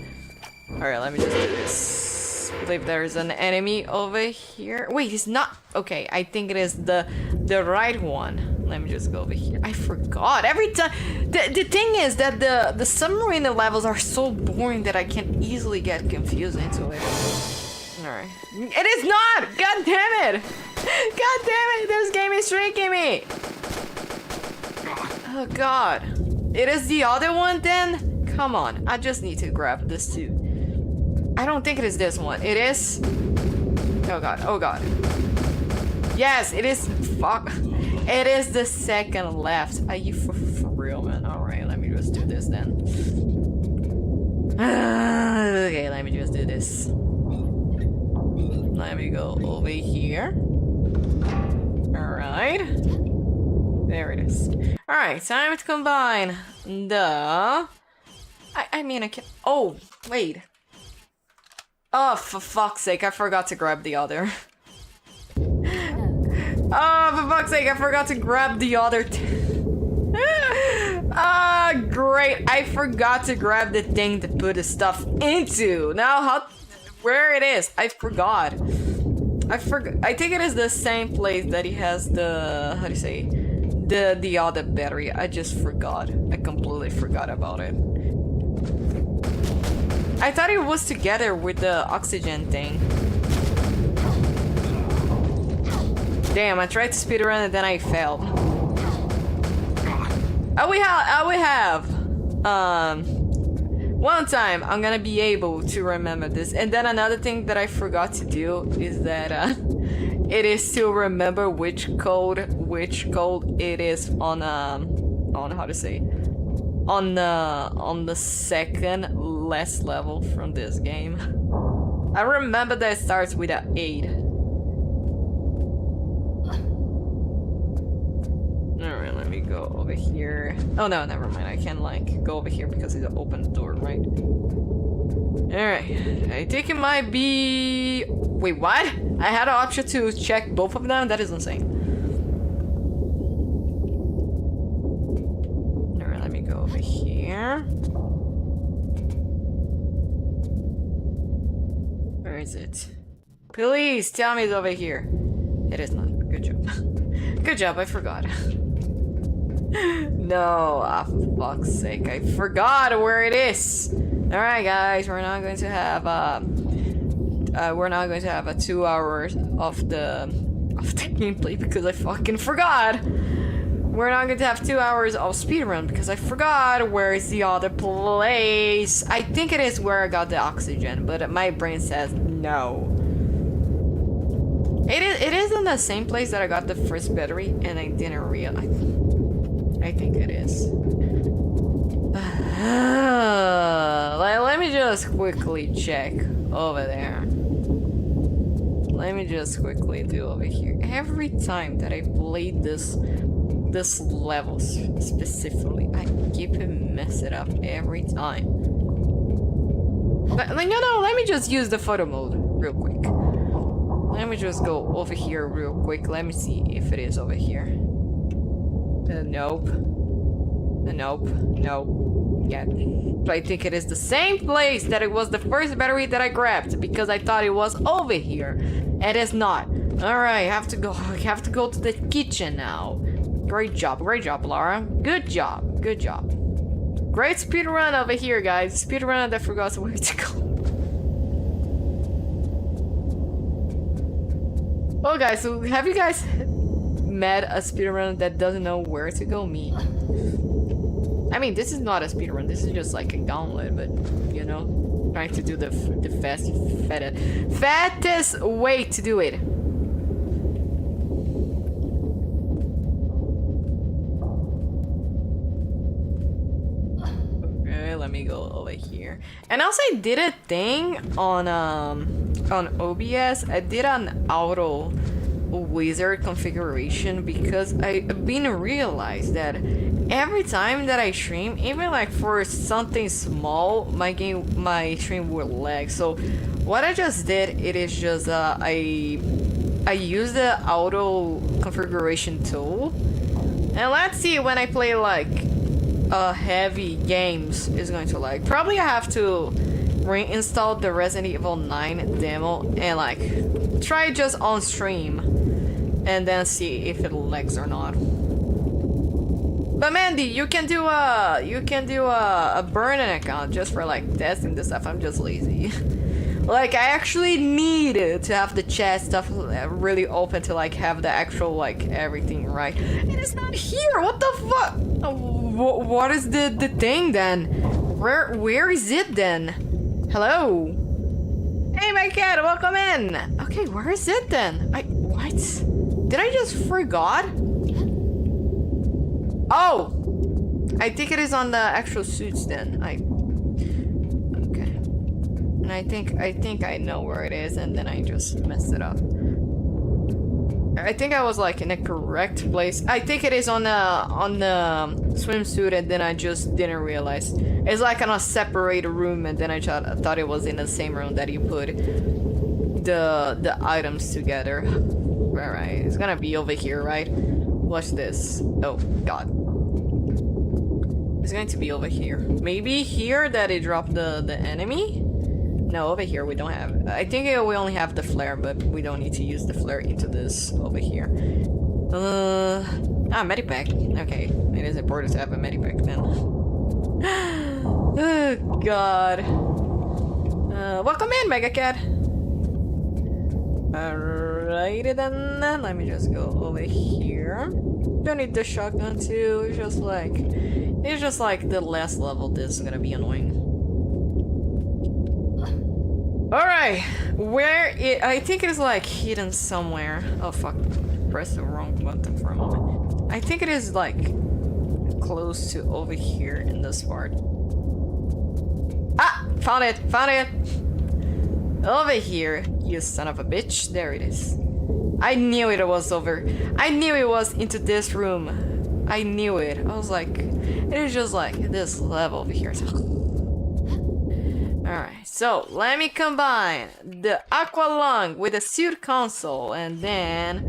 Alright, let me just do this. I believe there is an enemy over here. Wait, it's not... Okay, I think it is the right one. Let me just go over here. I forgot. Every time... The thing is that the submarine levels are so boring that I can easily get confused into it. Alright. It is not! God damn it! God damn it! This game is tricking me! Oh god. It is the other one then? Come on, I just need to grab this too. I don't think it is this one. It is... Oh god, oh god. Yes, it is. Fuck. It is the second left. Are you for real, man? Alright, let me just do this then. Okay, let me just do this. Let me go over here. Alright. There it is. Alright, time to combine the... I mean, I can... Oh, wait. Oh, for fuck's sake, I forgot to grab the other. Oh, for fuck's sake, I forgot to grab the other... Ah, great. I forgot to grab the thing to put the stuff into. Now, how... Where it is? I forgot. I think it is the same place that he has the... How do you say? The other battery. I just forgot. I completely forgot about it. I thought it was together with the oxygen thing. Damn, I tried to speedrun and then I failed. We have one time I'm gonna be able to remember this. And then another thing that I forgot to do is that it is to remember which code it is on how to say, on the second last level from this game. I remember that it starts with an 8. Alright, let me go over here. Oh no, never mind. I can like go over here because it's an open door, right? Alright, I think it might be... Wait, what? I had an option to check both of them? That is insane. Alright, let me go over here. Where is it? Please tell me it's over here. It is not. Good job. Good job, I forgot. No, for fuck's sake, I forgot where it is. Alright guys, we're not going to have a 2 hours of the gameplay because I fucking forgot. We're not going to have 2 hours of speedrun because I forgot where is the other place. I think it is where I got the oxygen, but my brain says no. It is in the same place that I got the first battery and I didn't realize. I think it is. Let me just quickly check over there. Let me just quickly do over here. Every time that I played this level specifically, I keep mess it up every time. But no, let me just use the photo mode real quick. Let me just go over here real quick. Let me see if it is over here. Nope. Yeah, I think it is the same place that it was the first battery that I grabbed because I thought it was over here. It is not. Alright, I have to go to the kitchen now. Great job, Laura. Good job. Great speedrun over here, guys. Speedrunner that forgot where to go. Oh guys, so have you guys met a speedrunner that doesn't know where to go? Me. I mean, this is not a speedrun, this is just like a gauntlet, but you know, trying to do the fattest way to do it. Okay, let me go over here. And also I did a thing on OBS. I did an auto wizard configuration because I've been realized that every time that I stream, even like for something small, my stream will lag. So what I just did, it is just I use the auto configuration tool, and let's see when I play like heavy games is going to lag. Probably I have to reinstall the Resident Evil 9 demo and like try just on stream and then see if it lags or not. But Mandy, you can do a burn-in account just for like testing this stuff. I'm just lazy. Like I actually needed to have the chat stuff really open to like have the actual like everything right. And it's not here. What the fuck? What is the thing then? Where is it then? Hello? Hey my cat, welcome in! Okay, where is it then? What? Did I just forgot? Oh! I think it is on the actual suits then. Okay. And I think I know where it is, and then I just messed it up. I think I was like in the correct place. I think it is on the swimsuit, and then I just didn't realize. It's like in a separate room, and then I thought it was in the same room that you put the items together. Alright, it's gonna be over here, right? Watch this. Oh god. It's going to be over here. Maybe here that it dropped the enemy? No, over here we don't have. I think we only have the flare, but we don't need to use the flare into this over here. Medipack. Okay, it is important to have a medipack then. Oh god. Welcome in, Mega Cat. Alrighty then. Let me just go over here. Don't need the shotgun too. It's just like the last level. This is gonna be annoying. Alright, I think it is like hidden somewhere. Oh fuck, pressed the wrong button for a moment. I think it is like close to over here in this part. Ah, found it. Over here, you son of a bitch. There it is. I knew it was over. I knew it was into this room. I knew it. I was like, it is just like this level over here. Alright, so let me combine the Aqua Lung with the suit console, and then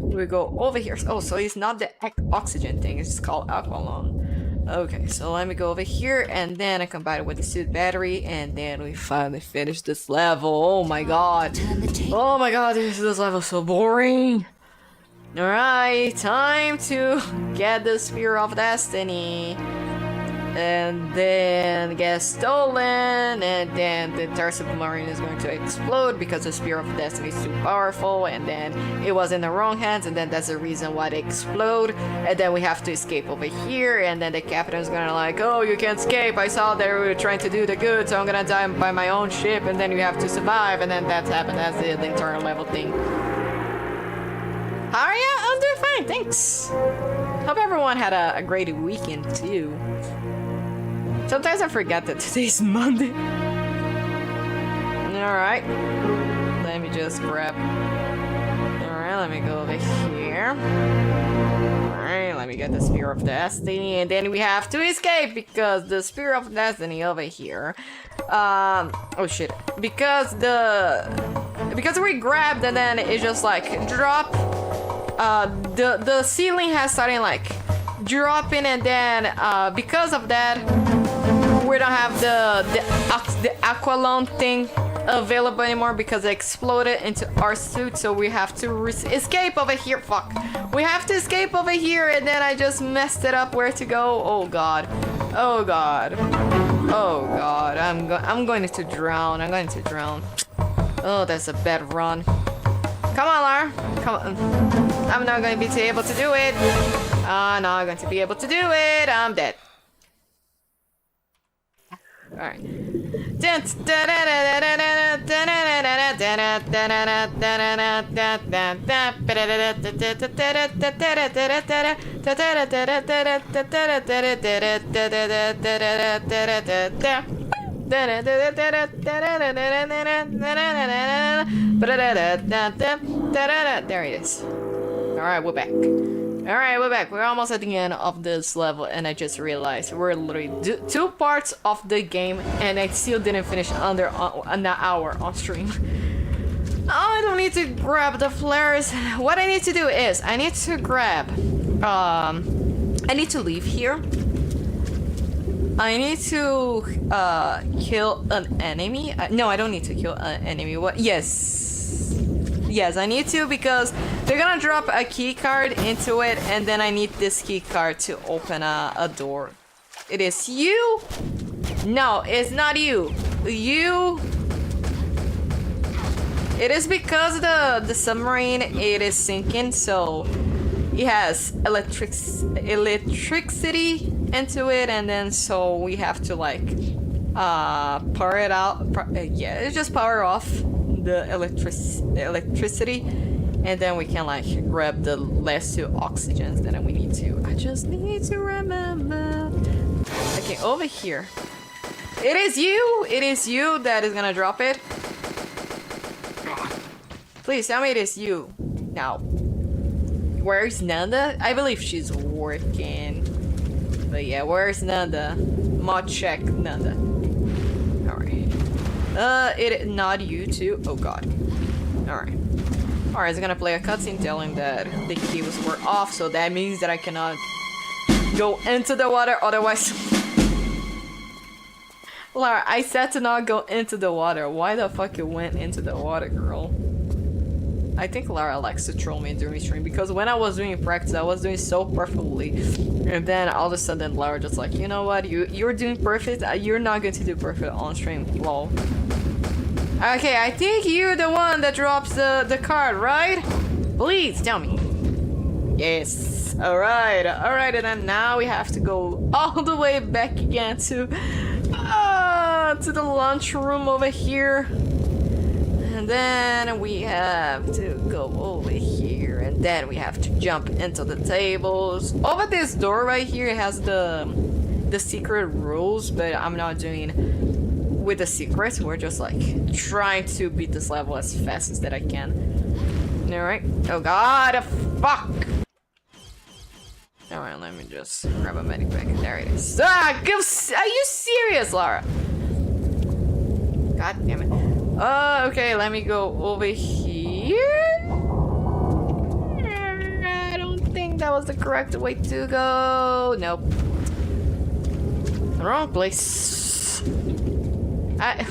we go over here. Oh, so it's not the oxygen thing, it's called Aqua Lung. Okay, so let me go over here, and then I combine it with the suit battery, and then we finally finish this level. Oh my god. Oh my god, this level is so boring. Alright, time to get the Spear of Destiny. And then get stolen, and then the entire submarine is going to explode because the Spear of Destiny is too powerful, and then it was in the wrong hands, and then that's the reason why they explode. And then we have to escape over here, and then the captain is gonna like, oh, you can't escape, I saw they were trying to do the good, so I'm gonna die by my own ship, and then you have to survive, and then that's happened. That's the internal level thing. How are you? I'm doing fine, thanks. Hope everyone had a great weekend too. Sometimes I forget that today's Monday. Alright. Let me just grab. Alright, let me go over here. Alright, let me get the Spear of Destiny. And then we have to escape because the Spear of Destiny over here. Oh shit. Because we grabbed and then it just like drop. The ceiling has started like dropping, and then because of that, we don't have the Aqualung thing available anymore because it exploded into our suit, so we have to escape over here. Fuck. We have to escape over here, and then I just messed it up where to go. Oh god. Oh god. Oh god. I'm going to drown. I'm going to drown. Oh, that's a bad run. Come on, Lar. Come on. I'm not going to be able to do it. I'm not going to be able to do it. I'm dead. Alright. There it is. Alright, we're back. Alright, we're back. We're almost at the end of this level, and I just realized we're literally two parts of the game, and I still didn't finish under an hour on stream. I don't need to grab the flares. What I need to do is, I need to grab... I need to leave here. I need to kill an enemy. No, I don't need to kill an enemy. What? Yes. Yes, I need to, because they're gonna drop a key card into it, and then I need this key card to open a door. It is you? No, it's not you. You... It is because the submarine, it is sinking, so it has electricity into it, and then so we have to like power it out. Yeah, it's just power off the electricity, And then we can like grab the last 2 oxygens that we need to. I just need to remember. Okay, over here. It is you! It is you that is gonna drop it. Please tell me it is you. Now. Where's Nanda? I believe she's working. But yeah, where's Nanda? Mod check Nanda. Alright. It not you too. Oh god. Alright. Alright, it's gonna play a cutscene telling that the keys were off, so that means that I cannot go into the water, otherwise... Lara, I said to not go into the water. Why the fuck you went into the water, girl? I think Lara likes to troll me during stream, because when I was doing practice, I was doing so perfectly. And then all of a sudden, Lara just like, you know what, you're doing perfect, you're not going to do perfect on stream, lol. Okay, I think you're the one that drops the card, right? Please, tell me. Yes. Alright, alright, and then now we have to go all the way back again to the lunch room over here. And then we have to go over here, and then we have to jump into the tables. Over this door right here has the secret rules, but I'm not doing with the secrets. We're just like trying to beat this level as fast as that I can. Alright. Oh god, fuck! Alright, let me just grab a medic pack. There it is. Ah, are you serious, Lara? God damn it. Okay, let me go over here. I don't think that was the correct way to go. Nope. Wrong place. I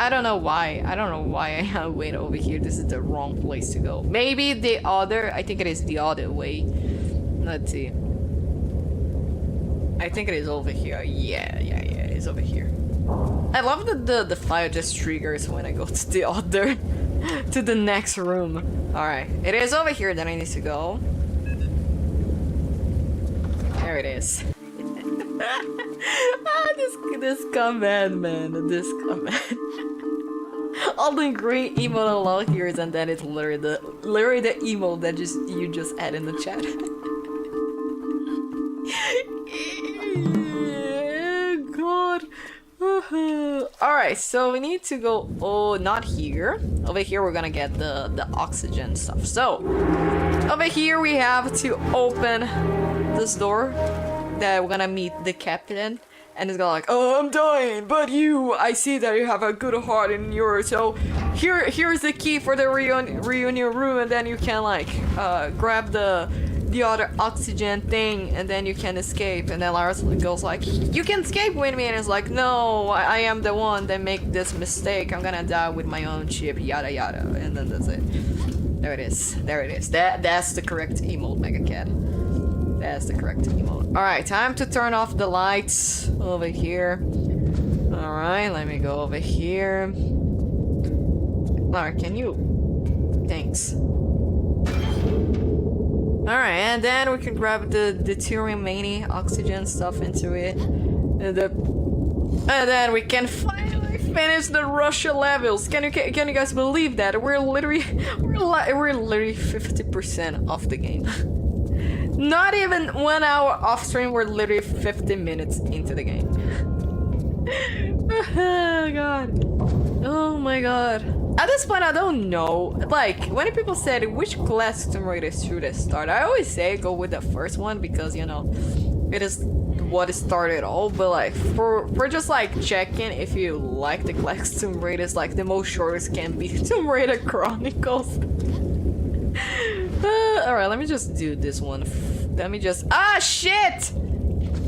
don't know why. I don't know why I went over here. This is the wrong place to go. Maybe the other. I think it is the other way. Let's see. I think it is over here. Yeah, it is over here. I love that the fire just triggers when I go to the other, to the next room. Alright, it is over here that I need to go. There it is. This command, man, this command. All the green emote unlocked here, and then it's literally the emote that you just add in the chat. God. Alright, so we need to go, oh, not here. Over here we're gonna get the oxygen stuff. So, over here we have to open this door that we're gonna meet the captain. And it's gonna like, oh, I'm dying, but I see that you have a good heart in yours. So, here's the key for the reunion room, and then you can like, grab the other oxygen thing, and then you can escape. And then Lars goes like, you can escape with me, and it's like, no, I am the one that make this mistake. I'm gonna die with my own chip, yada yada. And then that's it. There it is. There it is. That's the correct emote, Mega Cat. That's the correct emote. Alright, time to turn off the lights over here. Alright, let me go over here. Alright, can you? Thanks. Alright, and then we can grab the 2 remaining oxygen stuff into it. And then we can finally finish the Russia levels. Can you guys believe that? We're literally 50% off the game. Not even 1 hour off stream, we're literally 50 minutes into the game. Oh god. Oh my god. At this point, I don't know. Like, when people said which class Tomb Raider should I start, I always say go with the first one because, you know, it is what started all. But like, for just like checking if you like the class Tomb Raiders, like the most shortest can be Tomb Raider Chronicles. Alright, let me just do this one. Let me just... Ah, shit!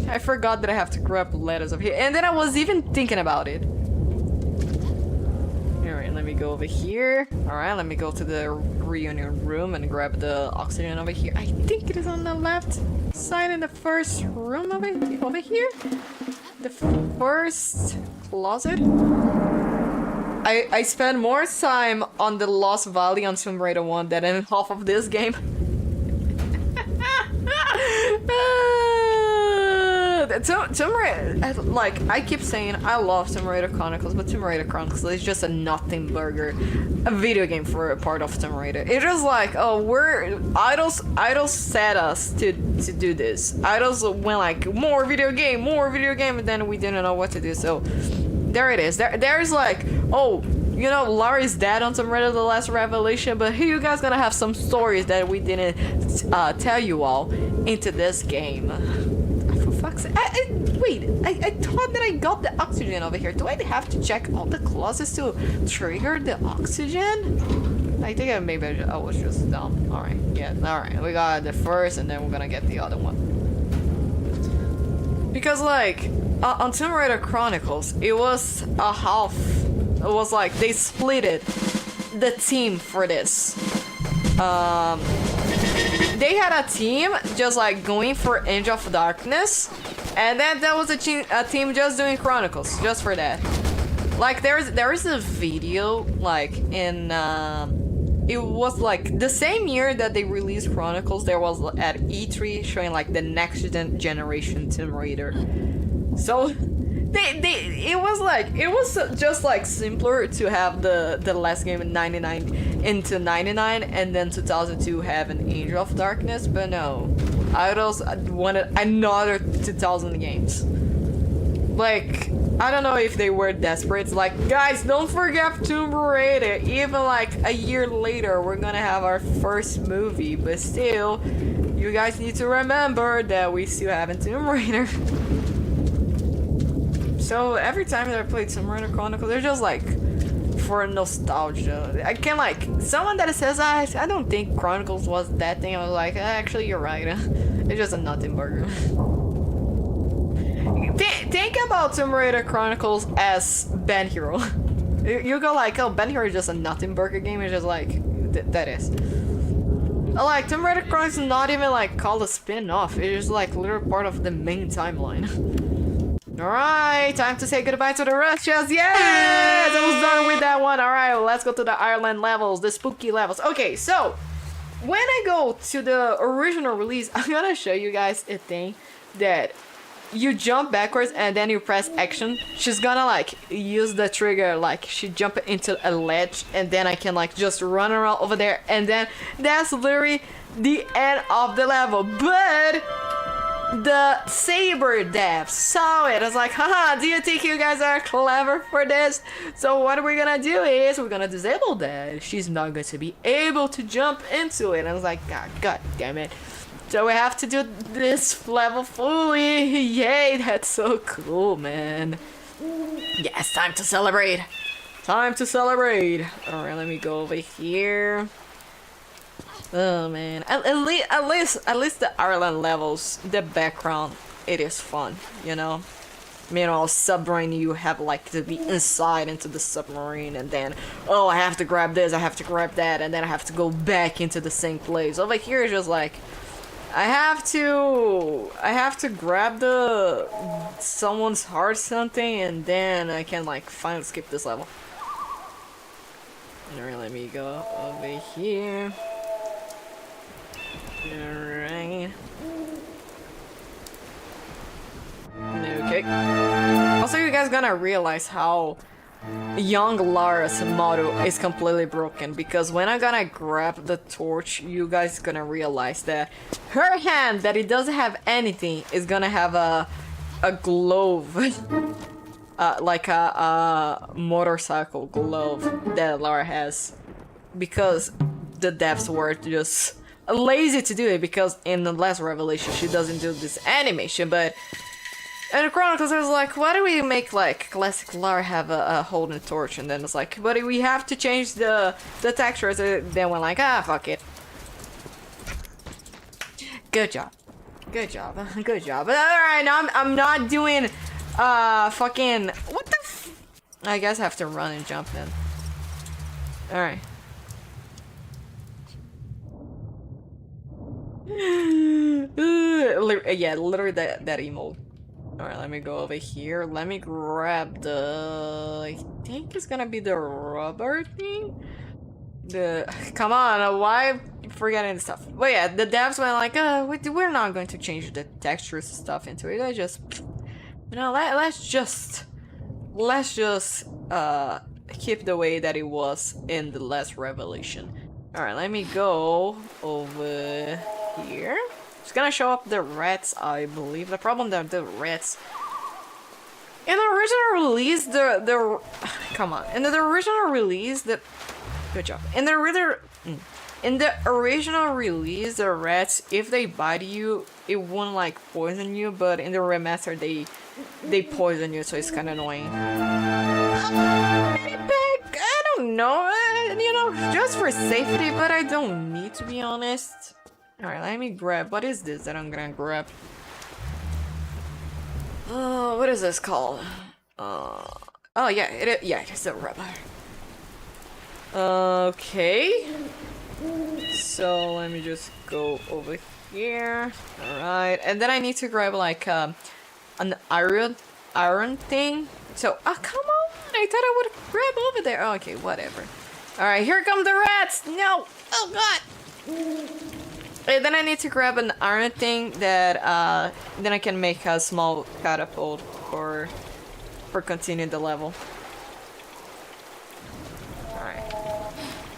I forgot that I have to grab letters over here. And then I was even thinking about it. Alright, let me go over here. Alright, let me go to the reunion room and grab the oxygen over here. I think it is on the left side in the first room over here. The first closet. I spent more time on the Lost Valley on Tomb Raider 1 than in half of this game. Tomb Raider, like, I keep saying I love Tomb Raider Chronicles, but Tomb Raider Chronicles is just a nothing burger, a video game for a part of Tomb Raider. It's just like, oh, Idols set us to do this. Idols went like, more video game, and then we didn't know what to do, so there it is. There's like, oh, you know, Larry's dead on Tomb Raider: The Last Revelation, but here you guys gonna have some stories that we didn't tell you all into this game. For fuck's sake. Wait, I thought that I got the oxygen over here. Do I have to check all the clauses to trigger the oxygen? I think maybe I was just dumb. Alright, yeah, alright. We got the first and then we're gonna get the other one. Because like, on Tomb Raider Chronicles, it was a half. It was like they splitted the team for this. They had a team just like going for Angel of Darkness, and then there was a team just doing Chronicles, just for that. Like there is a video like in it was like the same year that they released Chronicles. There was at E3 showing like the next generation Tomb Raider. So it was just like simpler to have the last game in 99 into 99 and then 2002 have an Angel of Darkness, but no, Idols wanted another 2000 games. Like, I don't know if they were desperate. It's like, guys, don't forget Tomb Raider. Even like a year later, we're gonna have our first movie, but still, you guys need to remember that we still haven't Tomb Raider. So every time that I play Tomb Raider Chronicles, they're just like for nostalgia. I can like someone that says I don't think Chronicles was that thing. I was like, actually you're right. It's just a nothing burger. Think about Tomb Raider Chronicles as Ben Hero. You go like, oh, Ben Hero is just a nothing burger game. It's just like that is. Like Tomb Raider Chronicles is not even like called a spin-off. It's just like literally part of the main timeline. Alright, time to say goodbye to the Russians. Yes! I was done with that one. Alright, let's go to the Ireland levels, the spooky levels. Okay, so when I go to the original release, I'm gonna show you guys a thing that you jump backwards and then you press action. She's gonna like use the trigger, like she jump into a ledge and then I can like just run around over there, and then that's literally the end of the level. But the Saber devs saw it. I was like, haha, do you think you guys are clever for this? So what we're gonna do is we're gonna disable that. She's not going to be able to jump into it. And I was like, God damn it. So we have to do this level fully. Yay, that's so cool, man. Yes, time to celebrate. Time to celebrate. Alright, let me go over here. Oh man, at least the Ireland levels, the background, it is fun, you know. Meanwhile, submarine, you have like to be inside into the submarine, and then oh, I have to grab this, I have to grab that, and then I have to go back into the same place. Over here is just like I have to grab someone's heart something, and then I can like finally skip this level. Alright, let me go over here. Alright. Okay. Also, you guys gonna realize how young Lara's model is completely broken, because when I'm gonna grab the torch, you guys gonna realize that her hand, that it doesn't have anything, is gonna have a glove. Like a motorcycle glove that Lara has, because the devs were just lazy to do it, because in the last Revelation she doesn't do this animation, but in the Chronicles I was like, why do we make like classic Lara have a holding torch? And then it's like, but we have to change the textures. Then we're like, fuck it. Good job, good job, good job. But alright, now I'm not doing fucking what the I guess I have to run and jump then. Alright. Yeah, literally that emote. Alright, let me go over here. Let me grab the... I think it's gonna be the rubber thing? Come on, why am I forgetting the stuff? But yeah, the devs went like, we're not going to change the textures stuff into it. I just No, let's just keep the way that it was in the last revelation. All right, let me go over here. It's gonna show up the rats, I believe. The problem that the rats in the original release, come on, in the original release, good job. In the original release, the rats, if they bite you, it won't like poison you, but in the remaster, they poison you, so it's kind of annoying. I don't know, you know, just for safety, but I don't need to be honest. All right, let me grab. What is this that I'm gonna grab? What is this called? Oh yeah, it is a rubber. Okay. So let me just go over here. All right, and then I need to grab like an iron thing. So come on, I thought I would grab over there. Oh, okay, whatever. All right, here come the rats. No, oh god. And then I need to grab an iron thing that then I can make a small catapult for continuing the level. Alright.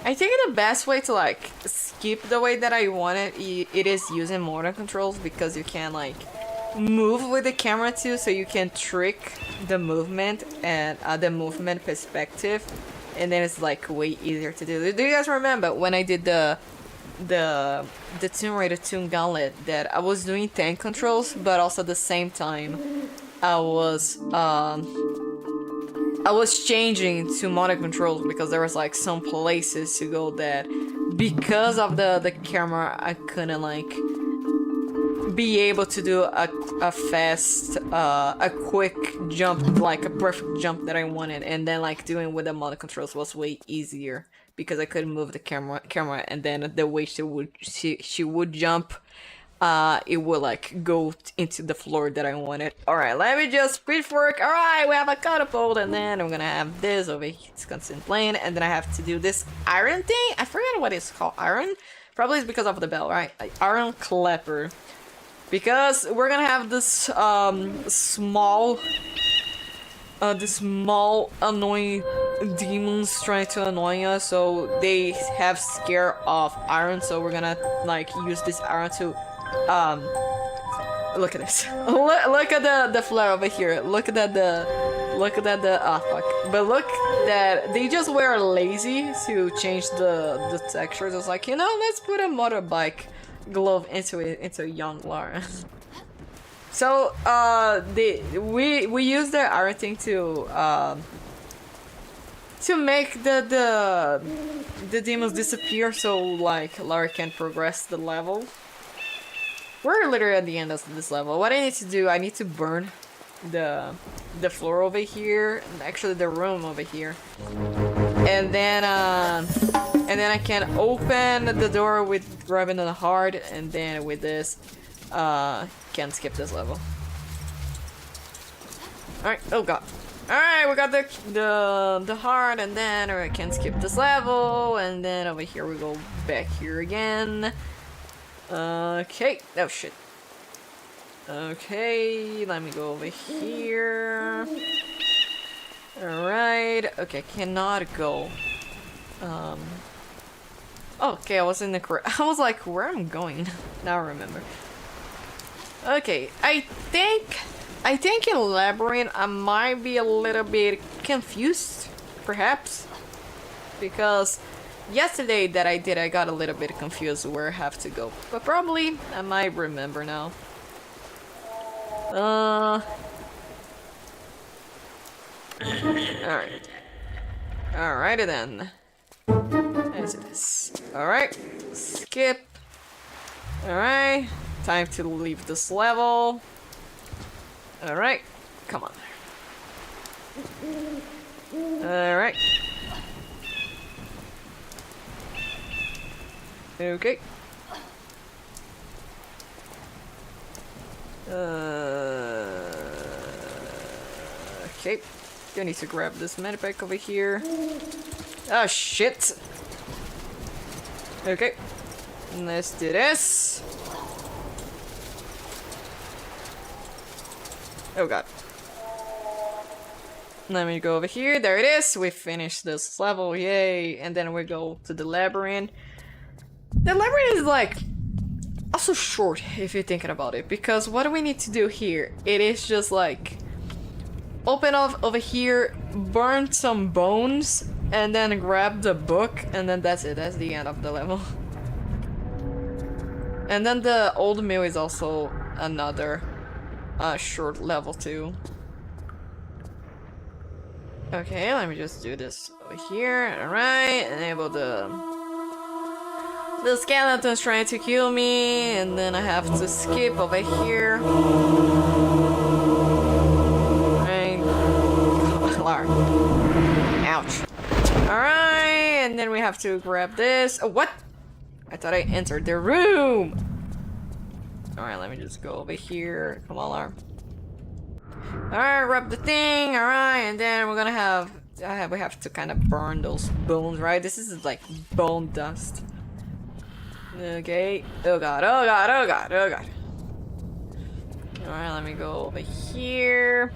I think the best way to like skip the way that I want it is using motor controls, because you can like move with the camera too, so you can trick the movement and the movement perspective, and then it's like way easier to do. Do you guys remember when I did the Tomb Raider Gauntlet that I was doing tank controls, but also at the same time I was changing to motor controls because there was like some places to go that because of the camera I couldn't like be able to do a fast a quick jump, like a perfect jump that I wanted, and then like doing with the motor controls was way easier because I couldn't move the camera, and then the way she would jump, it would like go into the floor that I wanted. All right, let me just speed work. All right, we have a catapult, and then I'm gonna have this over here. It's constant plane, and then I have to do this iron thing. I forget what it's called. Iron, probably it's because of the bell, right? Iron clapper, because we're gonna have this small annoying demons trying to annoy us, so they have scare of iron, so we're gonna like use this iron to look at this. Look at the flare over here. Look at that oh fuck. But look that they just were lazy to change the textures. It's like, you know, let's put a motorbike glove into young Lara. So we use the iron thing to make the demons disappear, so like Lara can progress the level. We're literally at the end of this level. What I need to do, I need to burn the floor over here, actually the room over here, and then I can open the door with grabbing the heart, and then with this can skip this level. Alright, oh god. Alright, we got the heart, and then I can skip this level, and then over here we go back here again. Okay, oh shit. Okay, let me go over here. Alright, okay, cannot go. Okay, I was in the correct. I was like, where am I going? Now I remember. Okay, I think in Labyrinth I might be a little bit confused, perhaps, because yesterday that I got a little bit confused where I have to go, but probably I might remember now. Alright. Alrighty then. As it is. Alright. Skip. Alright. Time to leave this level. Alright. Come on. Alright. Okay. Okay. I need to grab this medipack over here. Oh shit. Okay. Let's do this. Oh god. Let me go over here. There it is. We finished this level. Yay. And then we go to the labyrinth. The labyrinth is like also short if you're thinking about it. Because what do we need to do here? It is just like open up over here, burn some bones, and then grab the book. And then that's it. That's the end of the level. And then the old mill is also another short level too. Okay, let me just do this over here. Alright, enable the skeleton's trying to kill me, and then I have to skip over here. Right. Alarm. Ouch. Alright, and then we have to grab this. Oh, what? I thought I entered the room! Alright, let me just go over here. Come on, alarm. Alright, grab the thing, alright, and then we're gonna have... we have to kind of burn those bones, right? This is like bone dust. Okay. Oh god, oh god, oh god, oh god. Alright, let me go over here.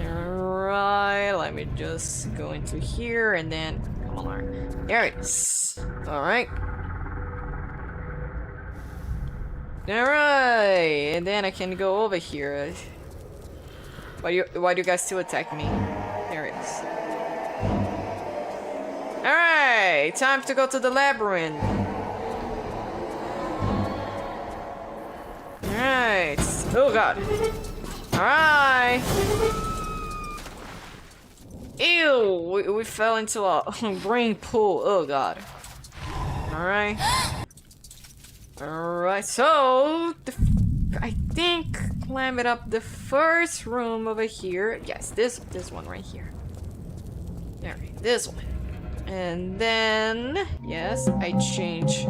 Alright, let me just go into here, and then... Come on, alarm. There it is. Alright. Alright, and then I can go over here. Why do you guys still attack me? There it is. Alright, time to go to the labyrinth. Alright. Oh god. Alright. Ew, we fell into a brain pool. Oh god. Alright. Alright, so I think climb it up the first room over here. Yes, this one right here. Alright, this one. And then yes, I change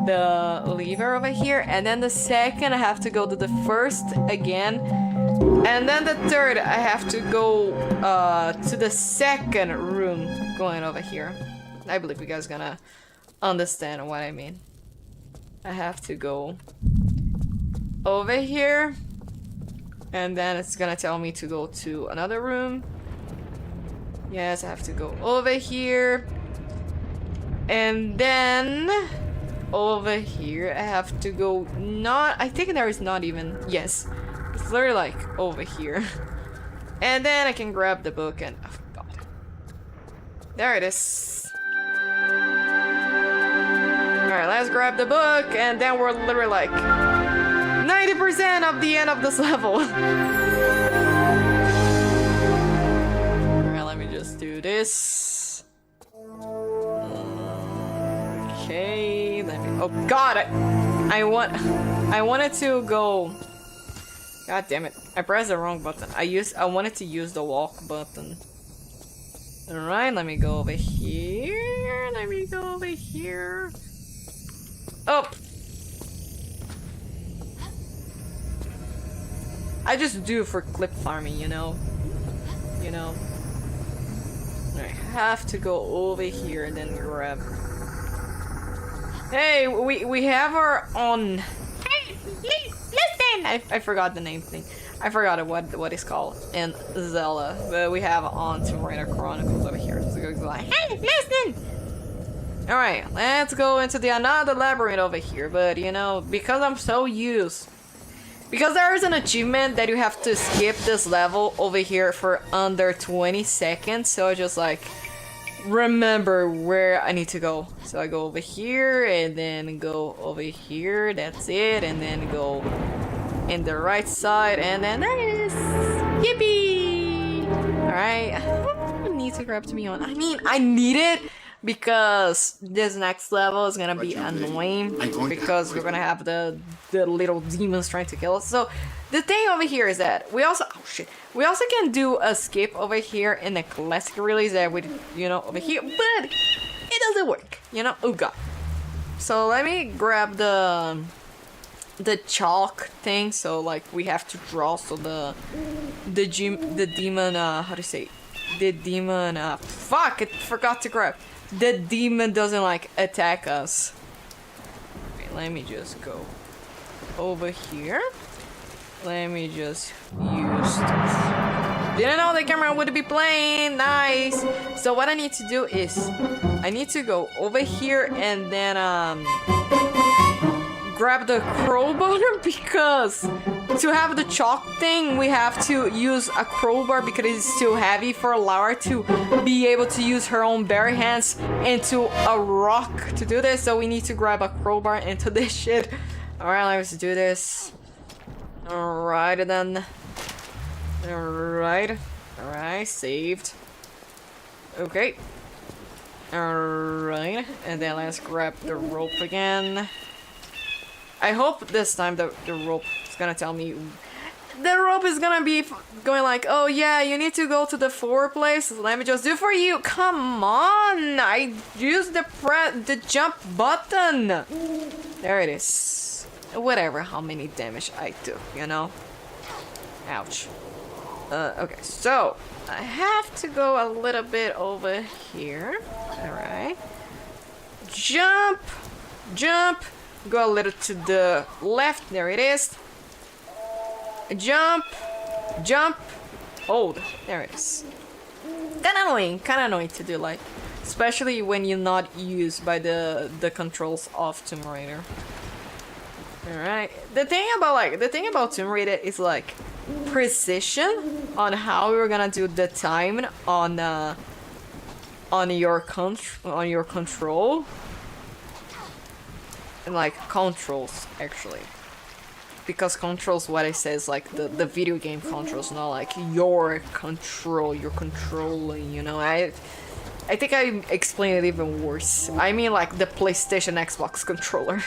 the lever over here, and then the second I have to go to the first again, and then the third I have to go to the second room going over here. I believe you guys gonna understand what I mean. I have to go over here, and then it's gonna tell me to go to another room. Yes, I have to go over here, and then over here I have to go not... I think there is not even... Yes, it's literally like over here. And then I can grab the book and... Oh god. There it is. Alright, let's grab the book, and then we're literally like 90% of the end of this level. Alright, let me just do this. Okay, let me... Oh god, I wanted to go... God damn it, I pressed the wrong button. I wanted to use the walk button. Alright, let me go over here. Let me go over here. Oh! I just do for clip farming, you know? You know? I have to go over here and then grab... Hey, we have our own... Hey, listen! I forgot the name thing. I forgot what it's called in Zelda, but we have on to Raider Chronicles over here. So it's like, hey, listen! Alright, let's go into the another labyrinth over here, but you know, because I'm so used... Because there is an achievement that you have to skip this level over here for under 20 seconds, so I just like remember where I need to go. So I go over here and then go over here, that's it, and then go in the right side, and then there it is! Yippee! Alright, I need to grab to be on. I mean, I need it because this next level is gonna be annoying because we're gonna have the little demons trying to kill us. So the thing over here is that we also we also can do a skip over here in the classic release that we, you know, over here, but it doesn't work, you know. Oh god. So let me grab the chalk thing, so like we have to draw, so the demon how do you say, the demon fuck, I forgot to grab. The demon doesn't like attack us. Okay, let me just go over here. Let me just use Didn't know the camera would be playing. Nice. So what I need to do is I need to go over here and then grab the crowbar because to have the chalk thing we have to use a crowbar because it's too heavy for Lara to be able to use her own bare hands into a rock to do this. So we need to grab a crowbar into this shit. Alright, let's do this. Alright then. Alright. Alright, saved. Okay. Alright. And then let's grab the rope again. I hope this time the rope is gonna tell me. The rope is gonna be going like, oh yeah, you need to go to the forward place. Let me just do it for you. Come on! I used the jump button. There it is. Whatever, how many damage I took, you know? Ouch. Okay, so I have to go a little bit over here. Alright. Jump! Jump! Go a little to the left. There it is. Jump! Jump! Hold. There it is. Kinda annoying to do, like, especially when you're not used by the controls of Tomb Raider. Alright. The thing about Tomb Raider is like precision on how you're gonna do the time on your control. And like controls actually. Because controls what I say is like the video game controls, not like your control, you're controlling, you know. I think I explained it even worse. I mean like the PlayStation Xbox controller.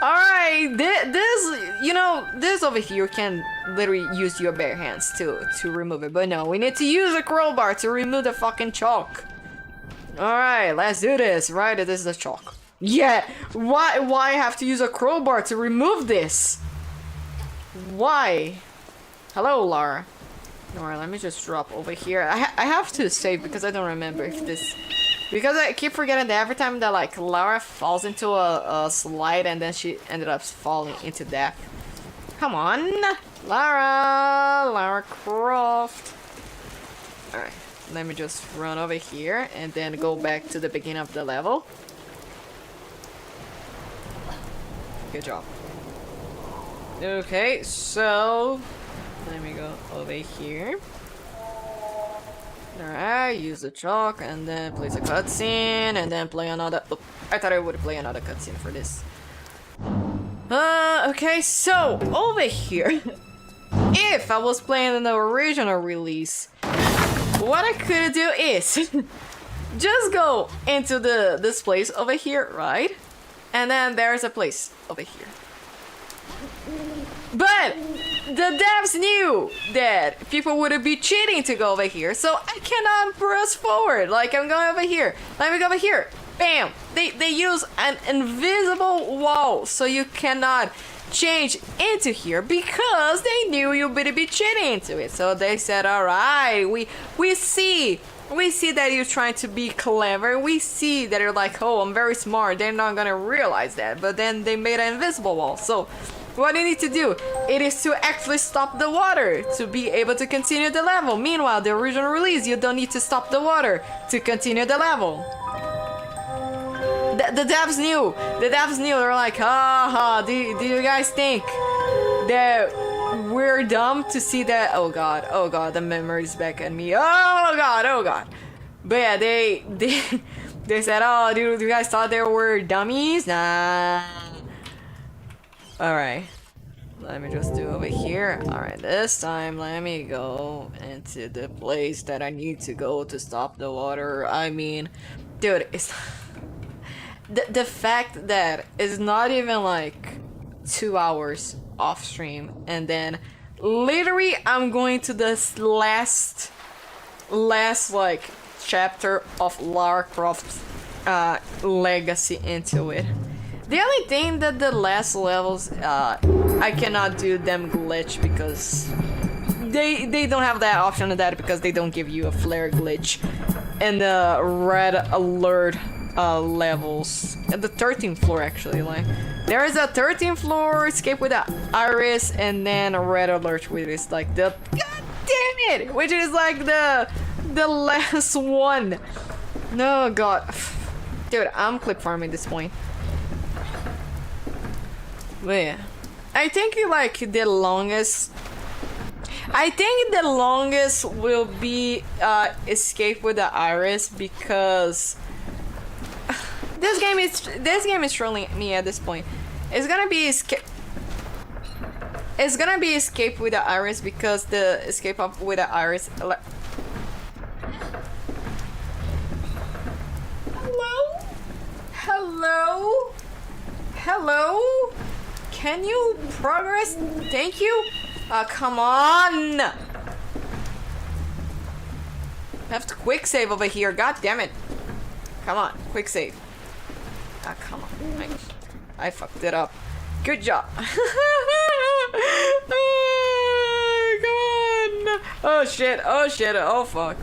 Alright, this over here can literally use your bare hands to remove it. But no, we need to use a crowbar to remove the fucking chalk. Alright, let's do this. Right, this is the chalk. Yeah, why have to use a crowbar to remove this? Why? Hello, Lara. Alright, let me just drop over here. I have to save because I don't remember if this... Because I keep forgetting that every time that like Lara falls into a slide and then she ended up falling into death. Come on, Lara Croft. Alright, let me just run over here and then go back to the beginning of the level. Good job. Okay, so let me go over here. Alright, use the chalk and then place a cutscene and then play another. Oh, I thought I would play another cutscene for this. Okay, so over here, if I was playing the original release, what I could do is just go into this place over here, right? And then there's a place over here. But the devs knew that people would be cheating to go over here, so I cannot press forward. Like, I'm going over here. Let me go over here. Bam! They use an invisible wall, so you cannot change into here because they knew you would be cheating into it. So they said, alright, we see that you're trying to be clever. We see that you're like, oh, I'm very smart. They're not gonna realize that. But then they made an invisible wall. So what you need to do, it is to actually stop the water to be able to continue the level. Meanwhile, the original release, you don't need to stop the water to continue the level. The devs knew. They're like, haha, do you guys think that we're dumb to see that? Oh god, the memory's back at me. Oh god. But yeah, they said, oh, do you guys thought they were dummies? Nah. Alright. Let me just do over here. Alright, this time let me go into the place that I need to go to stop the water. I mean, dude, it's the fact that it's not even like 2 hours off stream and then literally I'm going to this last like chapter of Lara Croft's legacy into it. The only thing that the last levels I cannot do them glitch because they don't have that option of that because they don't give you a flare glitch and the red alert levels at the 13th floor actually. Like there is a 13th floor escape with the iris and then a red alert with this like the god damn it! Which is like the last one. No, God. Dude, I'm clip farming at this point. But yeah. I think like the longest will be escape with the iris, because this game is trolling me at this point. It's gonna be escape with the iris, because the escape up with the iris. Hello? Can you progress? Thank you. Come on. I have to quick save over here. God damn it. Come on, quick save. Come on. I fucked it up. Good job. Come on. Oh shit. Oh fuck.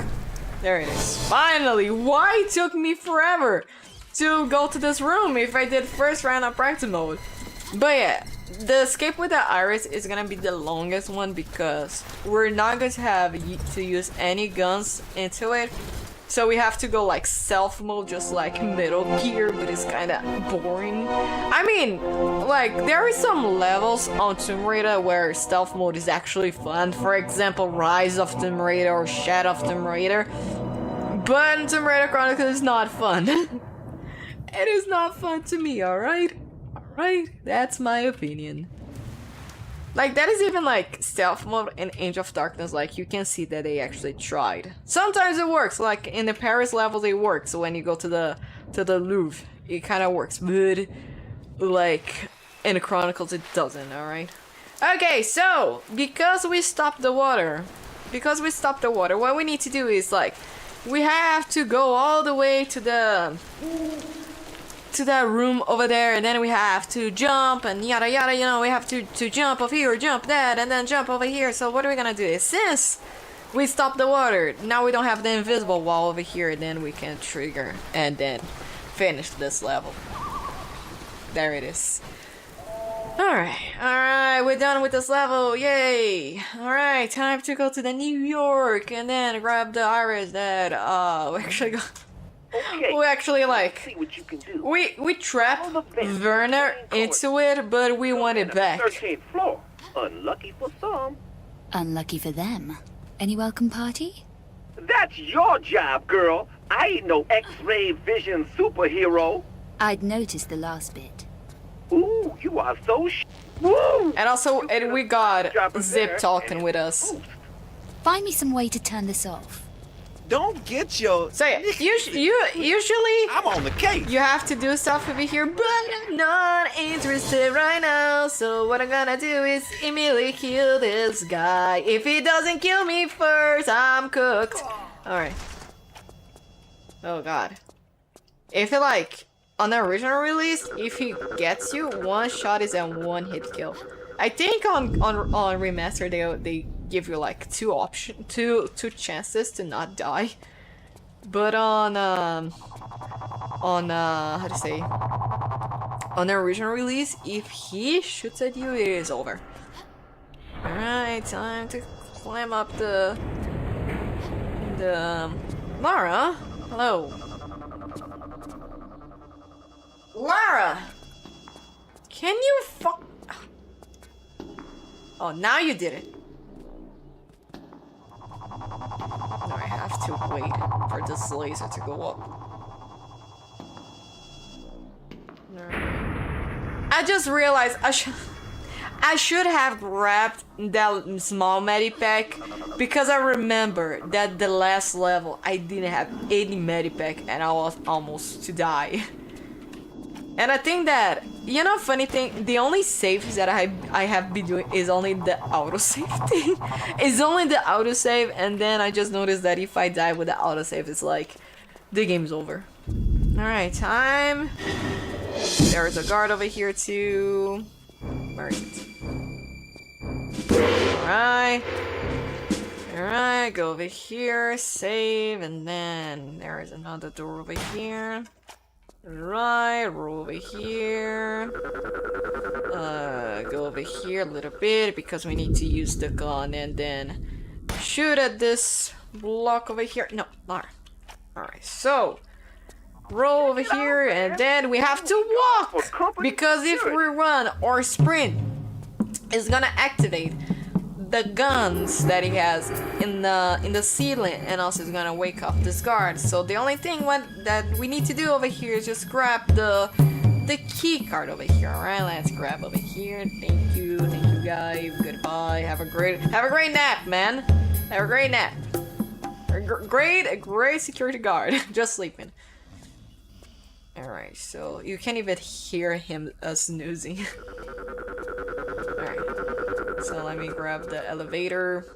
There it is. Finally. Why it took me forever to go to this room if I did first round of practice mode? But yeah, the escape with the iris is gonna be the longest one, because we're not going to have to use any guns into it. So we have to go like stealth mode, just like Metal Gear, but it's kind of boring. I mean, like, there are some levels on Tomb Raider where stealth mode is actually fun. For example, Rise of Tomb Raider or Shadow of Tomb Raider. But Tomb Raider Chronicles is not fun. It is not fun to me, alright? Alright? That's my opinion. Like, that is even like stealth mode in Age of Darkness. Like, you can see that they actually tried. Sometimes it works, like in the Paris levels it works. So when you go to the Louvre, it kind of works. But like in the Chronicles it doesn't, alright? Okay, so because we stopped the water, what we need to do is like, we have to go all the way to that room over there, and then we have to jump and yada yada, you know, we have to jump over here, jump that, and then jump over here. So what are we gonna do is, since we stopped the water, now we don't have the invisible wall over here, then we can trigger and then finish this level. There it is. Alright, we're done with this level, yay! Alright, time to go to the New York and then grab the iris that, we actually like, what you can do. we trapped Werner into it, but we want it back. 13th floor. Unlucky for some. Unlucky for them. Any welcome party? That's your job, girl. I ain't no X-ray vision superhero. I'd noticed the last bit. Ooh, you are so Woo! And also, we got Zip talking with us. Find me some way to turn this off. Don't get your... So yeah, usually I'm on the case. you have to do stuff over here, but I'm not interested right now. So what I'm gonna do is immediately kill this guy. If he doesn't kill me first, I'm cooked. Alright. Oh god. If it like, on the original release, if he gets you, one shot is a one hit kill. I think on remaster they give you like two chances to not die. But on how to say, on the original release, if he shoots at you, it is over. Alright, time to climb up the Lara. Hello. Lara! Can you fuck... Oh, now you did it. Now I have to wait for this laser to go up. I just realized I should have grabbed that small medipack, because I remember that the last level I didn't have any medipack and I was almost to die. And I think that, you know, funny thing, the only saves that I have been doing is only the autosave thing. It's only the autosave, and then I just noticed that if I die with the autosave, it's like, the game's over. Alright, time. There's a guard over here too. Where is it? Alright. Alright, go over here, save, and then there is another door over here. Right, roll over here. Go over here a little bit because we need to use the gun and then shoot at this block over here. No, not. Alright, so roll over here, and then we have to walk, because if we run or sprint, it's gonna activate the guns that he has in the ceiling, and also it's gonna wake up this guard. So the only thing that we need to do over here is just grab the key card over here. All right, let's grab over here. Thank you guys. Goodbye. Have a great nap, man. Have a great nap. A great security guard. Just sleeping. All right, so you can't even hear him snoozing. Alright, so let me grab the elevator.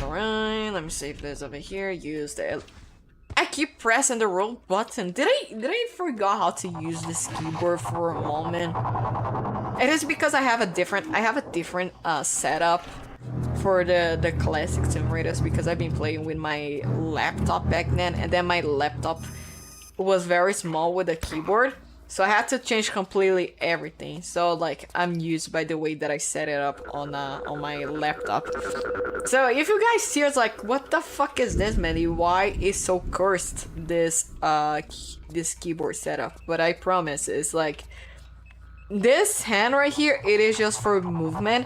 Alright, let me save this over here. Use the I keep pressing the roll button. Did I forgot how to use this keyboard for a moment? It is because I have a different setup for the classic Tomb Raiders, because I've been playing with my laptop back then, and then my laptop was very small with a keyboard. So I had to change completely everything. So like I'm used by the way that I set it up on my laptop. So if you guys see it's like, what the fuck is this, man? Why is so cursed this keyboard setup? But I promise, it's like this hand right here, it is just for movement,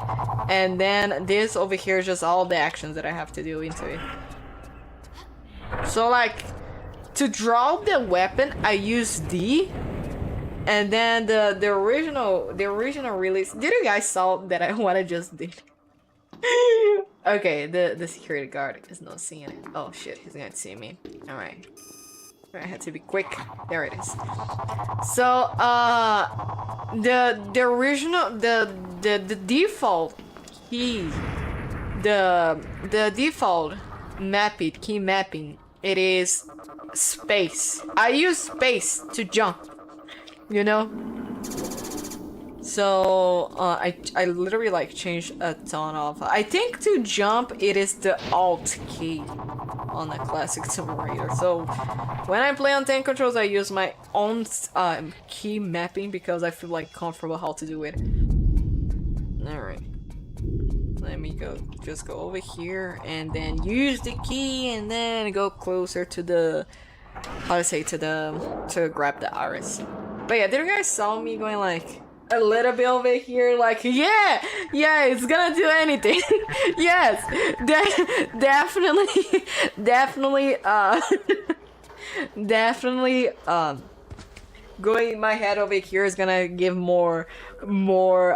and then this over here is just all the actions that I have to do into it. So like to draw the weapon, I use D. And then the original release. Did you guys saw that what I just did? Okay, the security guard is not seeing it. Oh shit, he's gonna see me. Alright. I had to be quick. There it is. So the original the default key, the default key mapping, it is space. I use space to jump. You know, so I literally like changed a ton of. I think to jump it is the Alt key on the classic Tomb Raider. So when I play on tank controls, I use my own key mapping because I feel like comfortable how to do it. All right, let me just go over here and then use the key and then go closer to the to grab the iris. But yeah, did you guys saw me going like a little bit over here? Like, yeah, it's gonna do anything. Yes, definitely, going my head over here is gonna give more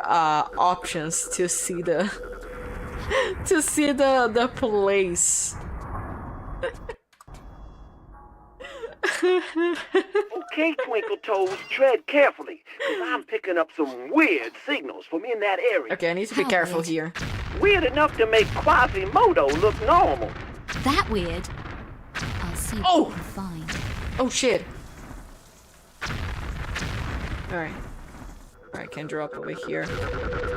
options to see the place. Okay, Twinkle Toes, tread carefully, because I'm picking up some weird signals from in that area. Okay, I need to be careful here. Weird enough to make Quasimodo look normal. That weird? I'll see what I can find. Oh shit. Alright. Alright, can drop over here.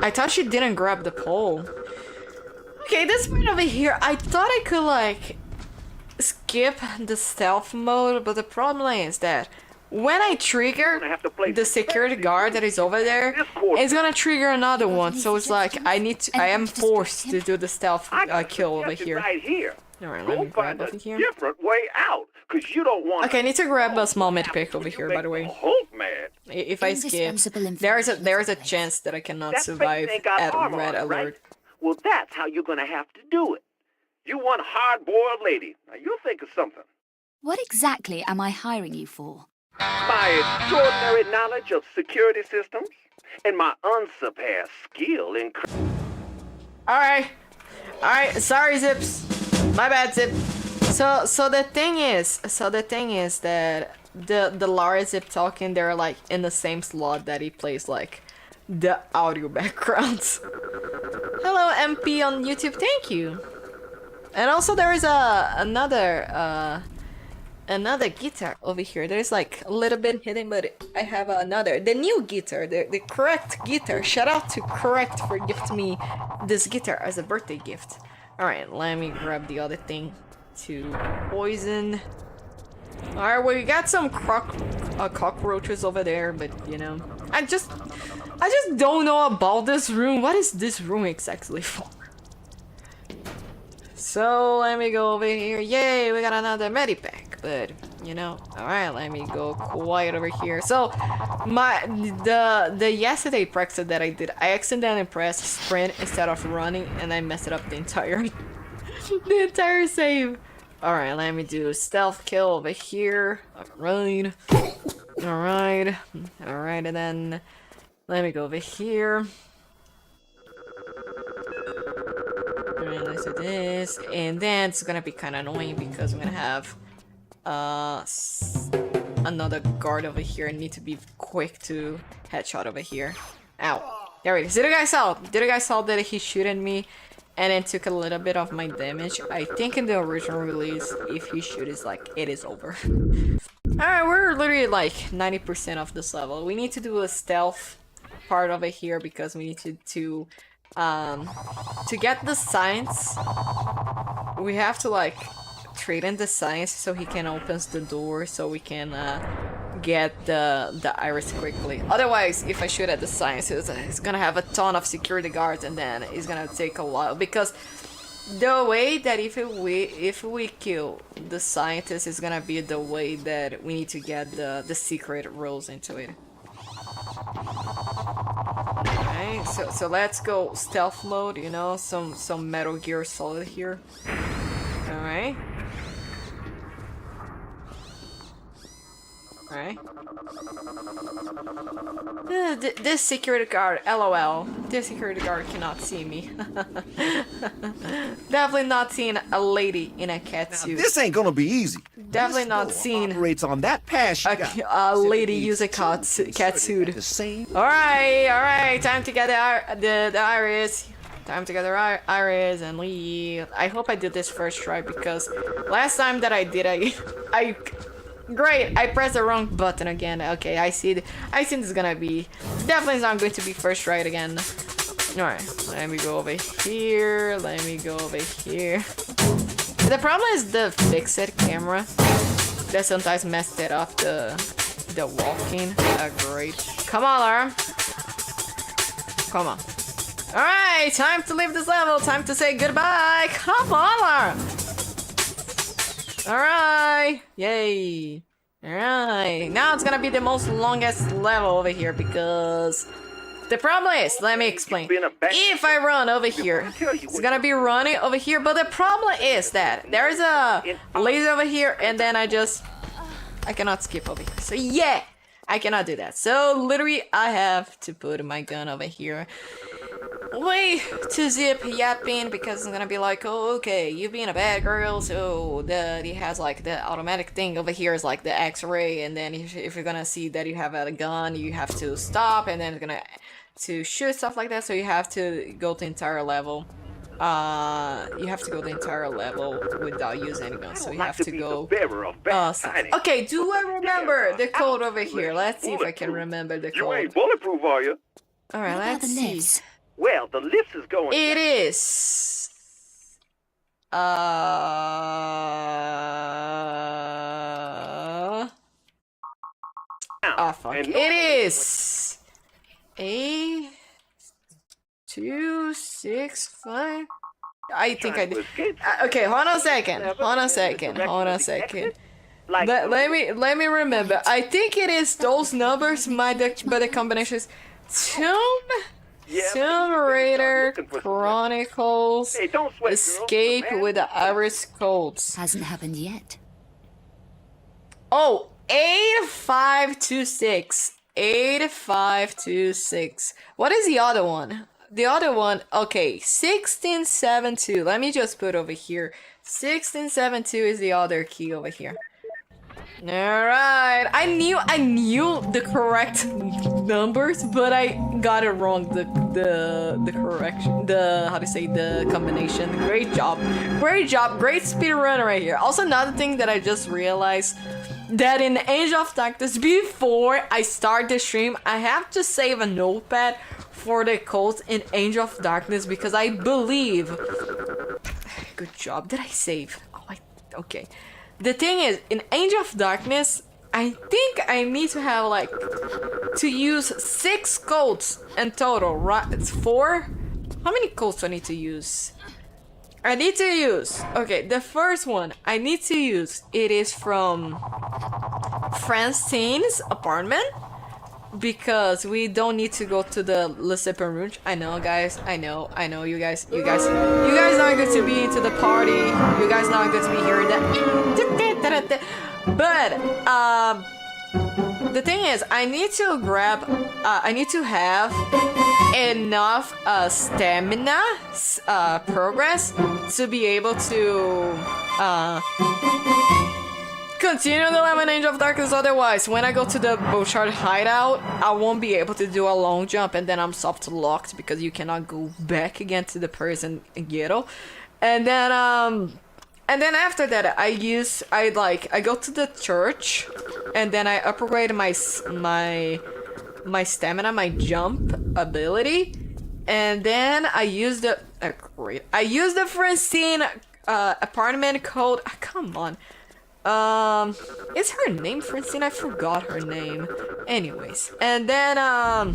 I thought she didn't grab the pole. Okay, this part over here, I thought I could like skip the stealth mode, but the problem is that when I trigger the security guard that is over there, it's gonna trigger another one. So it's like I am forced to do the stealth kill over here. Right here. Alright, let me grab over here. Different way out, cause you don't want. Okay, I need to grab a small med pick over here, by the way. Hulk mad. If I skip, there's a chance that I cannot survive at red alert. Right? Well, that's how you're gonna have to do it. You one hard-boiled lady. Now you'll think of something. What exactly am I hiring you for? My extraordinary knowledge of security systems and my unsurpassed skill in. Alright, sorry, Zips. My bad, Zip. So the thing is that the Lara Zip talking, they're like in the same slot that he plays like the audio backgrounds. Hello, MP on YouTube. Thank you. And also there is another guitar over here. There's like a little bit hidden, but I have the new guitar, the correct guitar. Shout out to Correct for gifting me this guitar as a birthday gift. Alright, let me grab the other thing to poison. Alright, well, we got some cockroaches over there, but you know, I just don't know about this room. What is this room exactly for? So let me go over here. Yay, we got another medipack. But you know, all right, let me go quiet over here. So the yesterday practice that I did, I accidentally pressed sprint instead of running, and I messed up the entire the entire save. All right, let me do stealth kill over here. Alright, and then let me go over here. Alright, let's do this, and then it's gonna be kind of annoying because I'm gonna have another guard over here. I need to be quick to headshot over here. Ow! There it is. Did you guys saw? Did you guys saw that he shot at me? And it took a little bit of my damage. I think in the original release, if he shoots, like, it is over. Alright, we're literally like 90% of this level. We need to do a stealth part over here because we need to get the science. We have to like trade in the science so he can open the door so we can get the iris quickly. Otherwise, if I shoot at the science, it's gonna have a ton of security guards, and then it's gonna take a while. Because the way that if we kill the scientist is gonna be the way that we need to get the secret rules into it. Okay, so let's go stealth mode. You know, some Metal Gear Solid here. All right. Right. This security guard, LOL. This security guard cannot see me. Definitely not seeing a lady in a catsuit. This ain't gonna be easy. Definitely not seeing Operates on that pass. a lady use a catsuit. The same. All right. Time to get the iris. Time to get the iris and leave. I hope I did this first try because last time that I did, I great, I pressed the wrong button again. Okay, I see this is gonna be definitely not going to be first try again. Alright, let me go over here. Let me go over here. The problem is the fixed camera that sometimes messed it up, the walking. Great. Come on, Lara. Come on. Alright, time to leave this level. Time to say goodbye. Come on, Lara. Alright, yay. Alright, now it's gonna be the most longest level over here because the problem is, let me explain. If I run over here, it's gonna be running over here, but the problem is that there's a laser over here and then I cannot skip over here. So yeah, I cannot do that. So literally I have to put my gun over here. Way to zip yapping because it's gonna be like, oh, okay, you being a bad girl, so he has like the automatic thing over here is like the X-ray, and then if you're gonna see that you have a gun, you have to stop, and then it's gonna to shoot stuff like that. So you have to go the entire level. You have to go the entire level without using any guns. So you have to go. Okay, do I remember the code over here? Let's see if I can remember the code. You ain't bulletproof, are you? All right, let's see. Well, the lift is going. It is. Oh fuck! It is. 8-2-6-5. I think I did. Okay, hold on a second. Let me remember. I think it is those numbers. But the combination is Tomb Raider Chronicles Escape with the Iris Codes. Hasn't happened yet. Oh, 8526. 8526. What is the other one? The other one, okay, 1672. Let me just put over here. 1672 is the other key over here. Alright, I knew the correct numbers, but I got it wrong. The correction, how to say, the combination. Great job, great speedrun right here. Also, another thing that I just realized, that in Angel of Darkness, before I start the stream, I have to save a notepad for the codes in Angel of Darkness because I believe. Good job. Did I save? Oh, okay. The thing is, in Angel of Darkness, I think I need to have like to use 6 codes in total, right? It's 4. How many codes do I need to use? I need to use. Okay, the first one I need to use. It is from Francine's apartment because we don't need to go to the Le Sipin Rouge. I know, guys. I know. You guys not good to be to the party. You guys not good to be hearing that. But the thing is, I need to grab. I need to have enough stamina progress to be able to continue the Lemon Age of Darkness. Otherwise, when I go to the Bouchard hideout, I won't be able to do a long jump, and then I'm soft locked because you cannot go back again to the prison ghetto. And then after that, I go to the church, and then I upgrade my stamina, my jump ability, and then I use the Francine apartment code. Come on. Is her name Francine? I forgot her name. Anyways, and then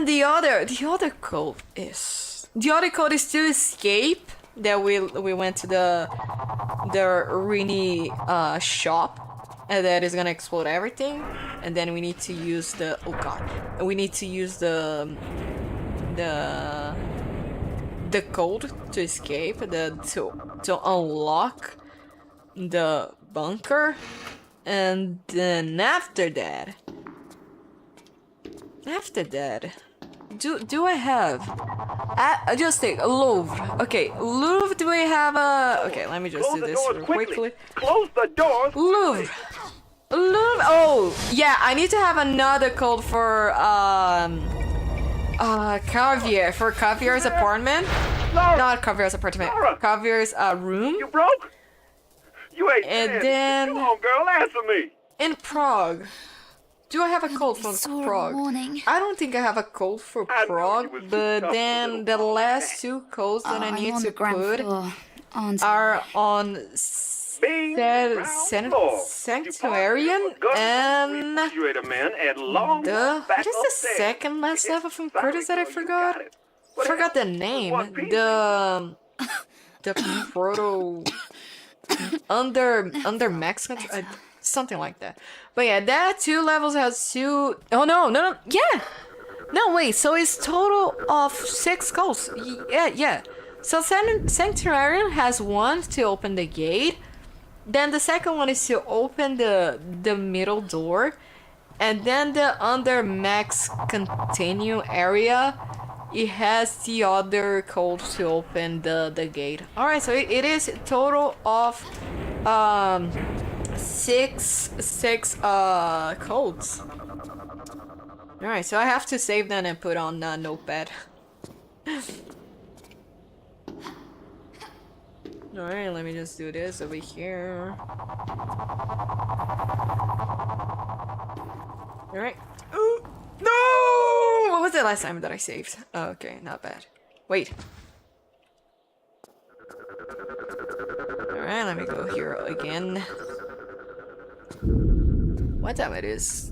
the other code is to escape. That we went to the Rini shop, and that is gonna explode everything. And then we need to use the we need to use the code to escape, to unlock the bunker, and then after that, do I have? I just take Louvre. Okay, Louvre. Do we have a? Okay, let me just do this real quickly. Close the doors. Louvre. Oh yeah, I need to have another code for Caviar, for Cavier's apartment. Laura, Not Cavier's apartment. Laura. Cavier's room. you broke? You ain't And dead. then- Come on, girl, answer me. In Prague. Do I have a code for saw a Prague? warning. I don't think I have a code for I knew Prague, you was too but tough, then little the boy. last two codes that I I'm need on to the ground put floor, aren't I? are on Being ground floor. Sanctuarian and Refrigerator man and long the walk back what is the upstairs. second last level from Sorry, Curtis that I girl, you forgot? got it. What Forgot the else? name. One piece. The proto under max control, something like that. But yeah, that 2 levels has 2. Oh no, yeah. No wait, so it's total of 6 goals. Yeah. So Sanctuarian has 1 to open the gate. Then the second one is to open the middle door, and then the under max continue area. It has the other code to open the gate. All right, so it is a total of 6 codes. All right, so I have to save them and put on notepad. All right, let me just do this over here. All right. Ooh, no! What was the last time that I saved? Oh, okay, not bad. Wait. Alright, let me go here again. What time it is?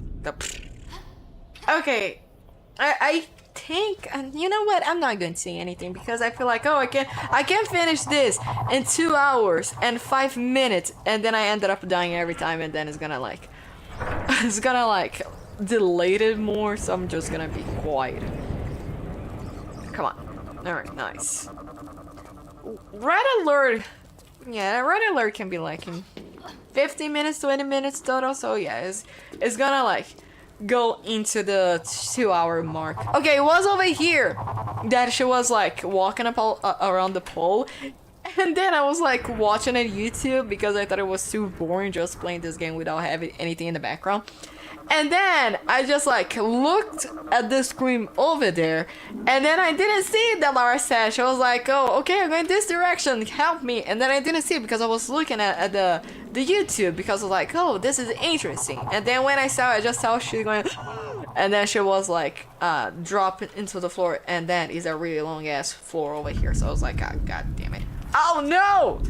Okay. I think, and you know what? I'm not going to say anything because I feel like, oh, I can finish this in 2 hours and 5 minutes, and then I ended up dying every time, and then it's gonna like delay it more, so I'm just gonna be quiet. Come on. Alright, nice. Red alert. Yeah, red alert can be like in 15 minutes, 20 minutes total, so yeah, it's gonna like go into the 2-hour mark. Okay, it was over here that she was like walking up around the pole, and then I was like watching it YouTube because I thought it was too boring just playing this game without having anything in the background. And then I just like looked at the screen over there, and then I didn't see that Lara said. She was like, oh, okay, I'm going this direction, help me. And then I didn't see it because I was looking at the YouTube because I was like, oh, this is interesting. And then when I saw it, I just saw she going, and then she was like dropping into the floor, and that is a really long ass floor over here. So I was like, oh, god damn it. Oh no!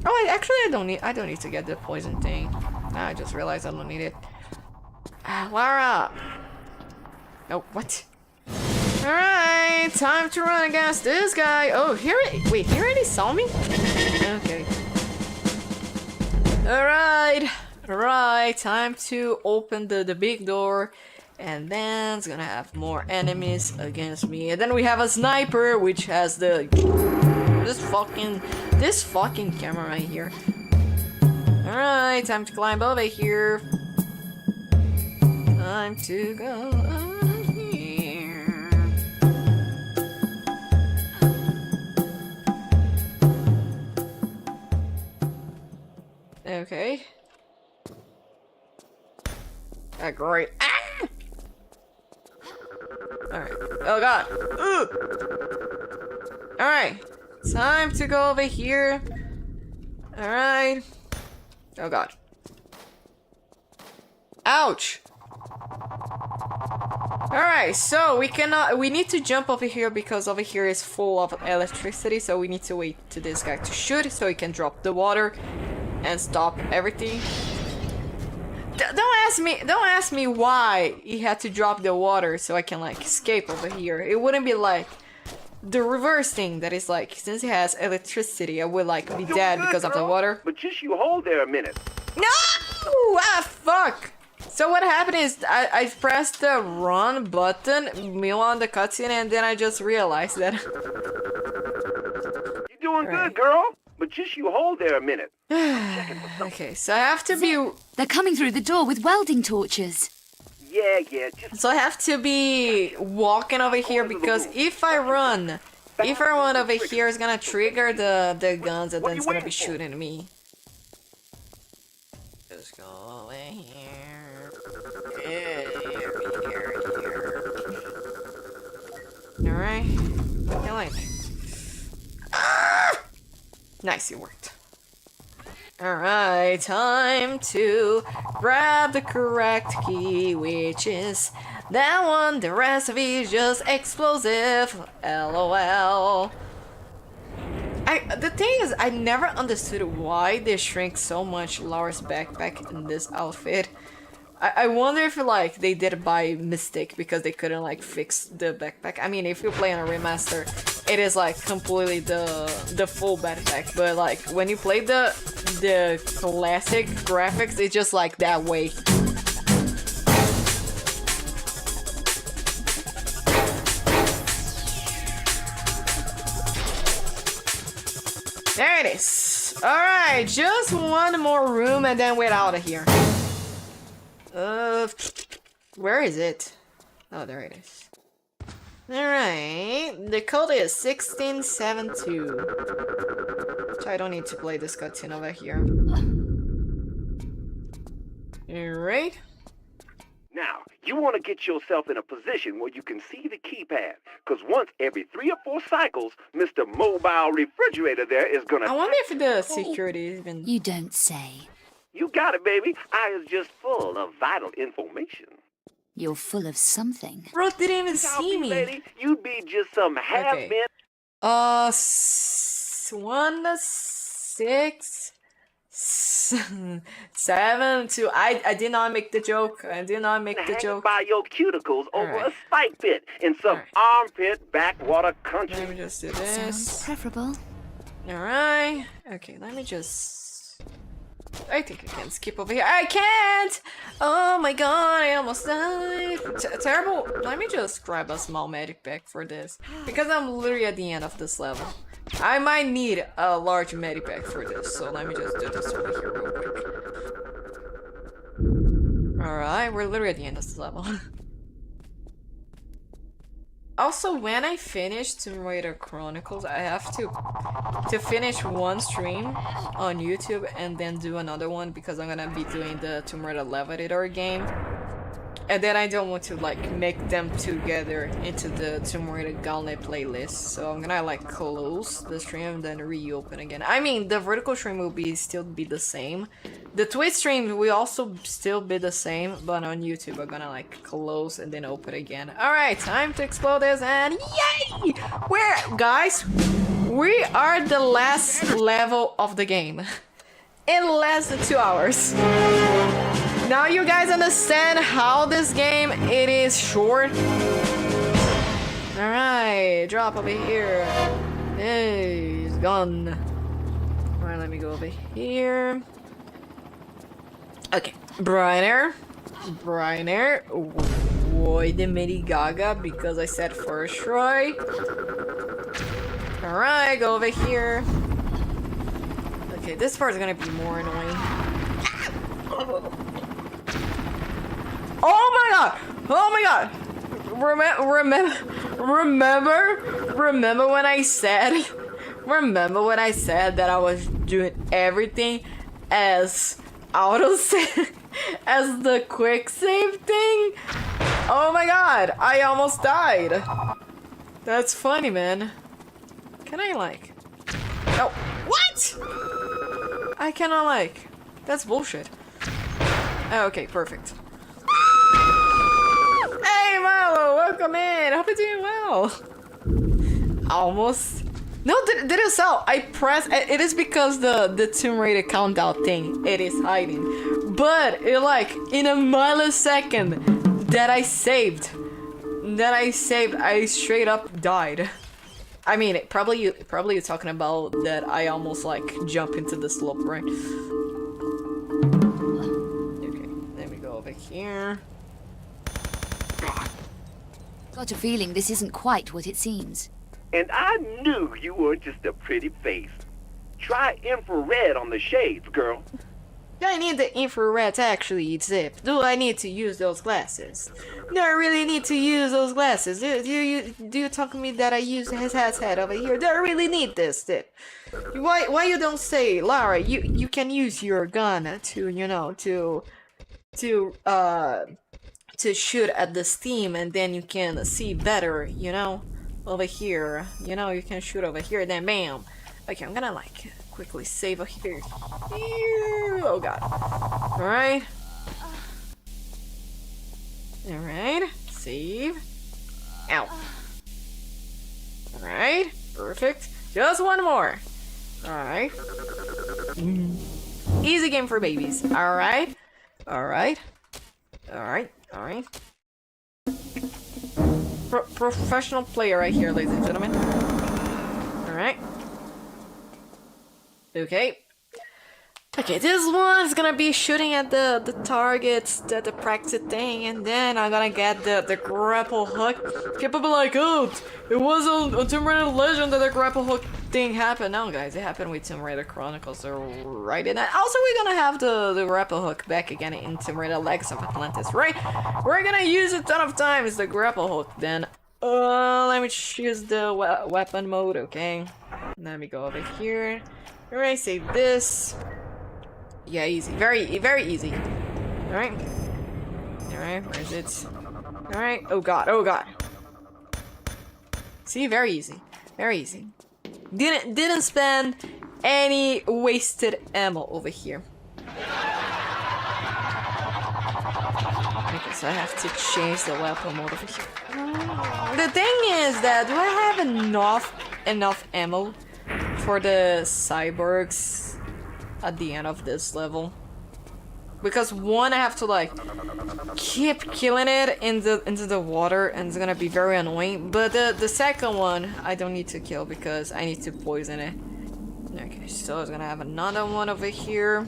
Oh, actually I don't need to get the poison thing. Now I just realized I don't need it. Lara! Oh, what? Alright! Alright, time to run against this guy. Oh, wait, he already saw me? Okay. Alright, time to open the big door. And then it's gonna have more enemies against me. And then we have a sniper, which has this fucking camera right here. Alright, time to climb over here. Time to go over here. Okay. Great. Ah! Alright. Oh god. Alright. Time to go over here. Alright. Oh god. Ouch! Alright, so we need to jump over here because over here is full of electricity, so we need to wait to this guy to shoot so he can drop the water and stop everything. Don't ask me why he had to drop the water so I can like escape over here. It wouldn't be like the reverse thing that is like, since he has electricity, I would like be dead because of the water. But just you hold there a minute. No! Ah, fuck! So what happened is I pressed the run button meanwhile on the cutscene, and then I just realized that. You're doing good, girl. But just you hold there a minute. Okay, so I have to be... They're coming through the door with welding torches. Yeah, just... So I have to be walking over here because if I run over here, it's gonna trigger the guns and then it's gonna be shooting me. Just go over here. Alright. I like. Nice, it worked. Alright, time to grab the correct key, which is that one. The rest of it is just explosive. LOL. The thing is, I never understood why they shrink so much Laura's backpack in this outfit. I wonder if like they did it by mistake because they couldn't like fix the backpack. I mean, if you play on a remaster, it is like completely the full backpack. But like when you play the classic graphics, it's just like that way. There it is. All right, just one more room and then we're out of here. Where is it? Oh, there it is. Alright, the code is 1672. So I don't need to play this cutscene over here. Alright. Now, you want to get yourself in a position where you can see the keypad. Because once every 3 or 4 cycles, Mr. Mobile Refrigerator there is gonna... I wonder if the security is even... You don't say. You got it, baby. I is just full of vital information. You're full of something. Bro didn't even see me. Lady, you'd be just some half-bent... 1, 6, 7, 2. I did not make the joke. I did not make the joke. by your cuticles over Alright. a spike pit in some armpit backwater country. Let me just do Sounds this. preferable. Alright. Okay, let me just... I think I can skip over here. I can't! Oh my god, I almost died. Terrible. Let me just grab a small medic pack for this. Because I'm literally at the end of this level. I might need a large medic pack for this. So let me just do this over here real quick. Alright, we're literally at the end of this level. Also, when I finish Tomb Raider Chronicles, I have to finish one stream on YouTube and then do another one because I'm gonna be doing the Tomb Raider Levitator game. And then I don't want to like make them together into the Tomb Raider Gauntlet playlist. So I'm gonna like close the stream and then reopen again. I mean, the vertical stream will still be the same. The Twitch stream will also still be the same, but on YouTube I'm gonna like close and then open again. Alright, time to explode this and yay! Guys, we are the last level of the game. In less than 2 hours. Now you guys understand how this game, it is short. Alright. Hey, drop over here. Hey, he's gone. Alright, let me go over here. Okay, Briner. Why the Midi Gaga? Because I said first try. Alright, go over here. Okay, this part's gonna be more annoying. Oh my god! Oh my god! Remember when I said that I was doing everything as autosave, as the quick save thing? Oh my god! I almost died. That's funny, man. Can I like? Oh, what? I cannot like. That's bullshit. Oh, okay, perfect. Hey Milo, welcome in. Hope you're doing well. Almost. No, did it sell? I pressed. It is because the Tomb Raider countdown thing. It is hiding. But it like in a millisecond that I saved, I straight up died. I mean, probably you're talking about that I almost like jump into the slope, right? Okay, let me go over here. Got a feeling this isn't quite what it seems. And I knew you weren't just a pretty face. Try infrared on the shades, girl. Do I need the infrared to actually zip? Do I need to use those glasses? Do I really need to use those glasses? Do you talk to me that I use his head over here? Do I really need this tip? Why you don't say, Lara, you can use your gun to, you know, to shoot at the steam and then you can see better, you know? Over here, you know, you can shoot over here, then bam. Okay, I'm gonna like quickly save over here. Oh god. Alright. Alright. Save. Ow. Alright. Perfect. Just one more. Alright. Easy game for babies. Alright. Alright. Alright. Alright. Professional player right here, ladies and gentlemen. Alright. Okay. Okay, this one's gonna be shooting at the targets, the practice thing, and then I'm gonna get the grapple hook. People be like, oh, it was a Tomb Raider Legend that the grapple hook thing happened. No, guys, it happened with Tomb Raider Chronicles, so right in that. Also, we're gonna have the grapple hook back again in Tomb Raider Legacy of Atlantis, right? We're gonna use it a ton of times, the grapple hook, then. Let me choose the weapon mode, okay? Let me go over here. Alright, save this. Yeah, easy. Very easy. Alright. Alright, where is it? Alright. Oh god, oh god. See, very easy. Very easy. Didn't spend any wasted ammo over here. Okay, so I have to change the weapon mode over here. The thing is that, do I have enough ammo for the cyborgs at the end of this level? Because one, I have to like keep killing it into the water and it's gonna be very annoying. But the second one I don't need to kill because I need to poison it. Okay, so I was gonna have another one over here.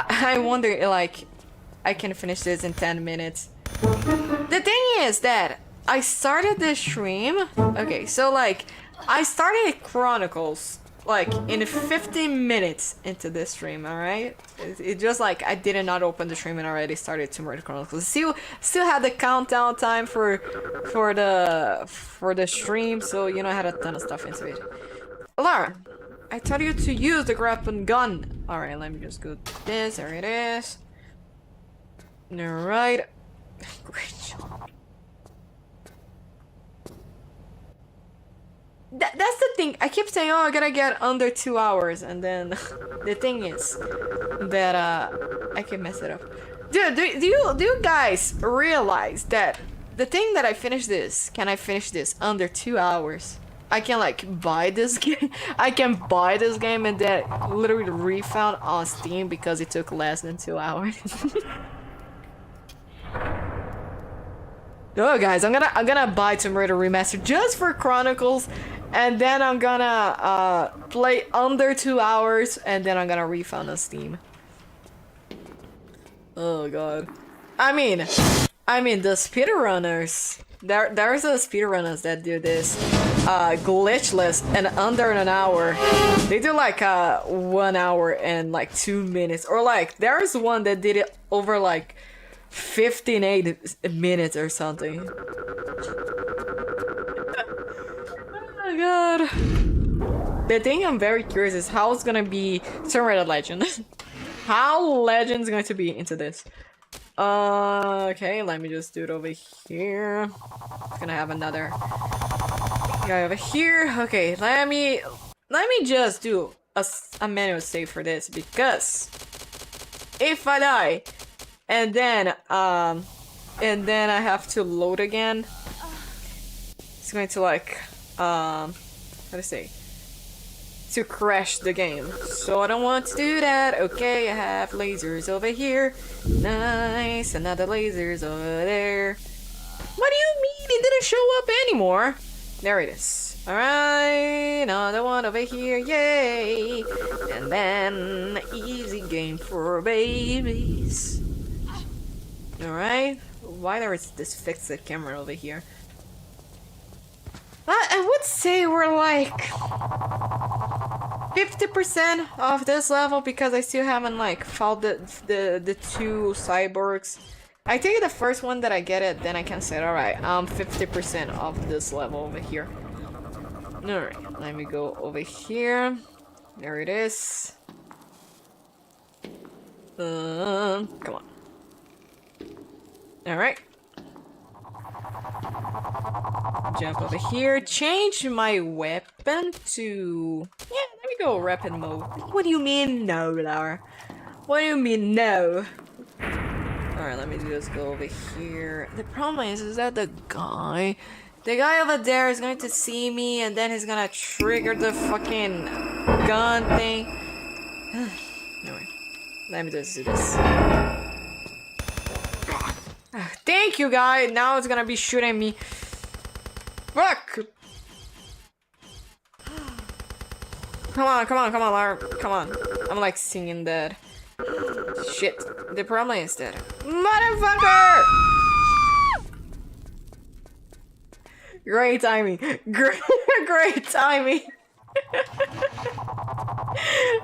I wonder like I can finish this in 10 minutes. The thing is that I started this stream. Okay, so like I started Chronicles like in 15 minutes into this stream, alright? It just like I did not open the stream and already started Tomb Raider Chronicles. Still had the countdown time for the stream, so you know I had a ton of stuff into it. Lara, I told you to use the grappling gun. Alright, let me just go to this. There it is. Alright. Great job. That's the thing. I keep saying, oh, I gotta get under 2 hours, and then the thing is that I can mess it up. Dude, do you guys realize that the thing that I finish this, can I finish this under 2 hours? I can like buy this game. I can buy this game and then literally refound on Steam because it took less than 2 hours. Oh guys, I'm gonna buy Tomb Raider Remastered just for Chronicles, and then I'm gonna play under 2 hours, and then I'm gonna refund on Steam. Oh god. I mean the speedrunners. There's a speedrunners that do this glitchless and under an hour. They do like 1 hour and like 2 minutes, or like there's one that did it over like 15 minutes or something. Oh god. The thing I'm very curious is how it's gonna be Tomb Raider Legend. How Legend's going to be into this. Okay, let me just do it over here. Gonna have another guy over here. Okay, let me just do a manual save for this, because if I die and then I have to load again, it's going to like how to say, to crash the game. So I don't want to do that. Okay, I have lasers over here. Nice, another lasers over there. What do you mean it didn't show up anymore? There it is. Alright, another one over here, yay! And then easy game for babies. Alright, why there is this fixed camera over here? I would say we're like 50% of this level, because I still haven't like found the 2 cyborgs. I take the first one that I get it, then I can say, alright, I'm 50% of this level over here. Alright, let me go over here. There it is. Come on. Alright. Jump over here, change my weapon to... Yeah, let me go rapid mode. What do you mean no, Laura? What do you mean no? Alright, let me just go over here. The problem is that the guy over there is going to see me, and then he's gonna trigger the fucking gun thing. Anyway, let me just do this. Thank you, guy. Now it's gonna be shooting me. Fuck! Come on, Lara. Come on. I'm like singing that. Shit. The problem is that... Motherfucker! Great timing. Great timing.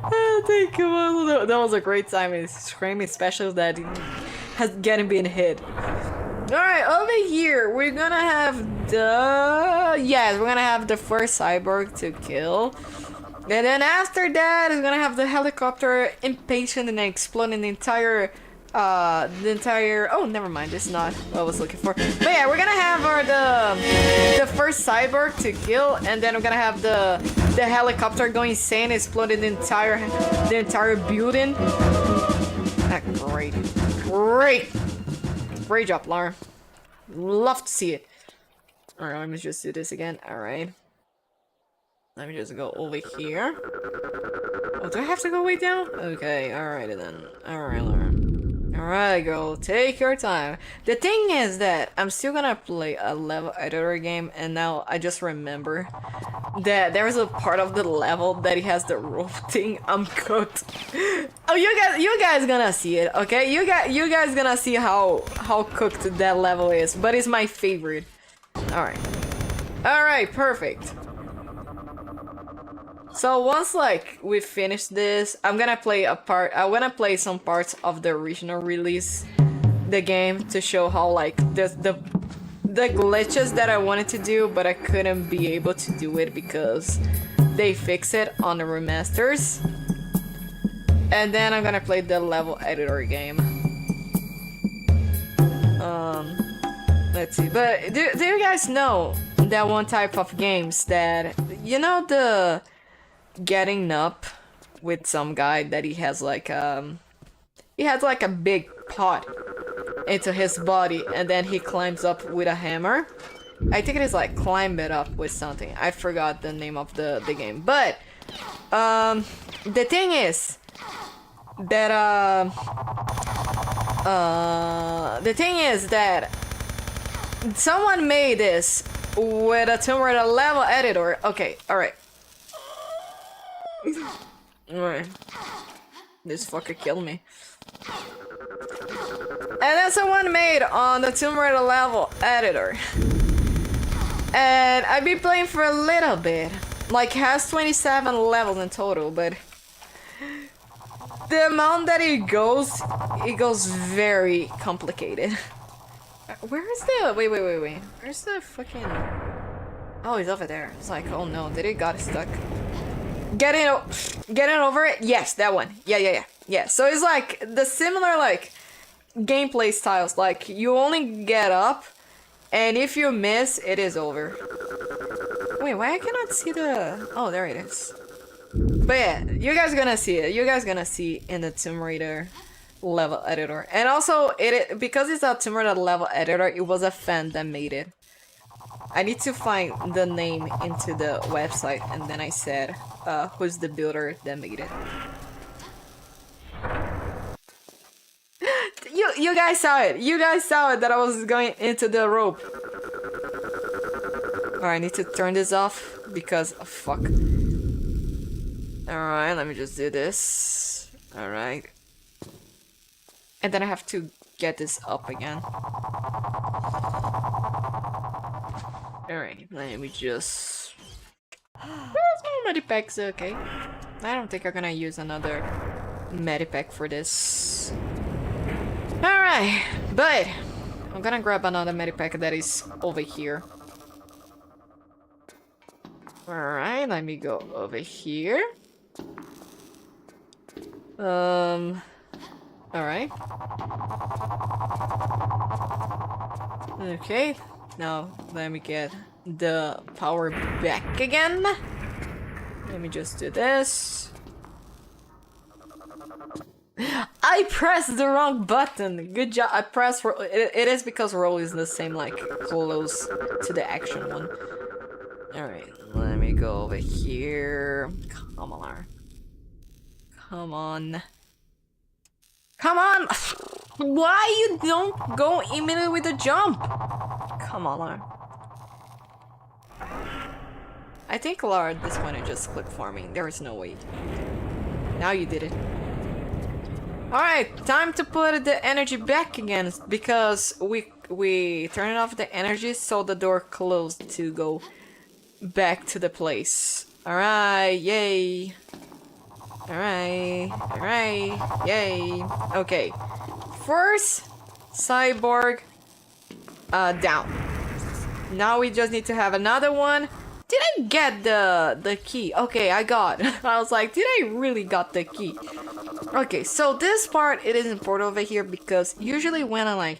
Oh, thank you. That was a great timing. Screaming special that has getting been hit. Alright, over here, we're gonna have the... Yes, we're gonna have the first cyborg to kill. And then after that, we're gonna have the helicopter impatient and exploding the entire... Oh, never mind, it's not what I was looking for. But yeah, we're gonna have the first cyborg to kill, and then we're gonna have the helicopter going insane, exploding the entire building. Great job, Lara. Love to see it. Alright, let me just do this again. Alright. Let me just go over here. Oh, do I have to go way down? Okay, alright then. Alright, Lara. Alright, girl, take your time. The thing is that I'm still gonna play a level editor game, and now I just remember that there's a part of the level that it has the rope thing. I'm cooked. Oh, you guys gonna see it, okay? You guys gonna see how cooked that level is, but it's my favorite. Alright, perfect. So once like we finish this, I'm gonna play some parts of the original release, the game, to show how like the glitches that I wanted to do, but I couldn't be able to do it because they fix it on the remasters. And then I'm gonna play the level editor game. Let's see. But do you guys know that one type of games that, you know, the getting up with some guy that he has like a big pot into his body, and then he climbs up with a hammer? I think it is like climb it up with something. I forgot the name of the game. But the thing is that someone made this with a Tomb Raider level editor. Okay, alright. Alright. This fucker killed me. And then someone made on the Tomb Raider level editor. And I've been playing for a little bit. Like, has 27 levels in total, but the amount that it goes very complicated. Where is the... Wait. Where's the fucking... Oh, he's over there. It's like, oh no, did it got stuck? Getting over it? Yes, that one. Yeah. So it's like the similar, like, gameplay styles. Like, you only get up, and if you miss, it is over. Wait, why I cannot see the... Oh, there it is. But yeah, you guys are gonna see it. You guys are gonna see in the Tomb Raider level editor. And also, because it's a Tomb Raider level editor, it was a fan that made it. I need to find the name into the website, and then I said, who's the builder that made it. You guys saw it. You guys saw it that I was going into the rope. Alright, I need to turn this off because fuck. Alright, let me just do this. Alright. And then I have to get this up again. Alright, let me just... Where's my medipacks? Okay. I don't think I'm gonna use another medipack for this. Alright, but I'm gonna grab another medipack that is over here. Alright, let me go over here. Alright. Okay, now let me get the power back again. Let me just do this. I pressed the wrong button. Good job. I pressed roll. It is because roll is the same, like, close to the action one. Alright, let me go over here. Come on. Come on. Come on! Why you don't go immediately with the jump? Come on, Lara. I think Lara at this point it just clicked for me. There is no way. Now you did it. Alright, time to put the energy back again because we turned off the energy so the door closed to go back to the place. Alright, yay. Alright, yay. Okay. First, cyborg down. Now we just need to have another one. Did I get the key? Okay, I got. I was like, did I really got the key? Okay, so this part, it is important over here because usually when I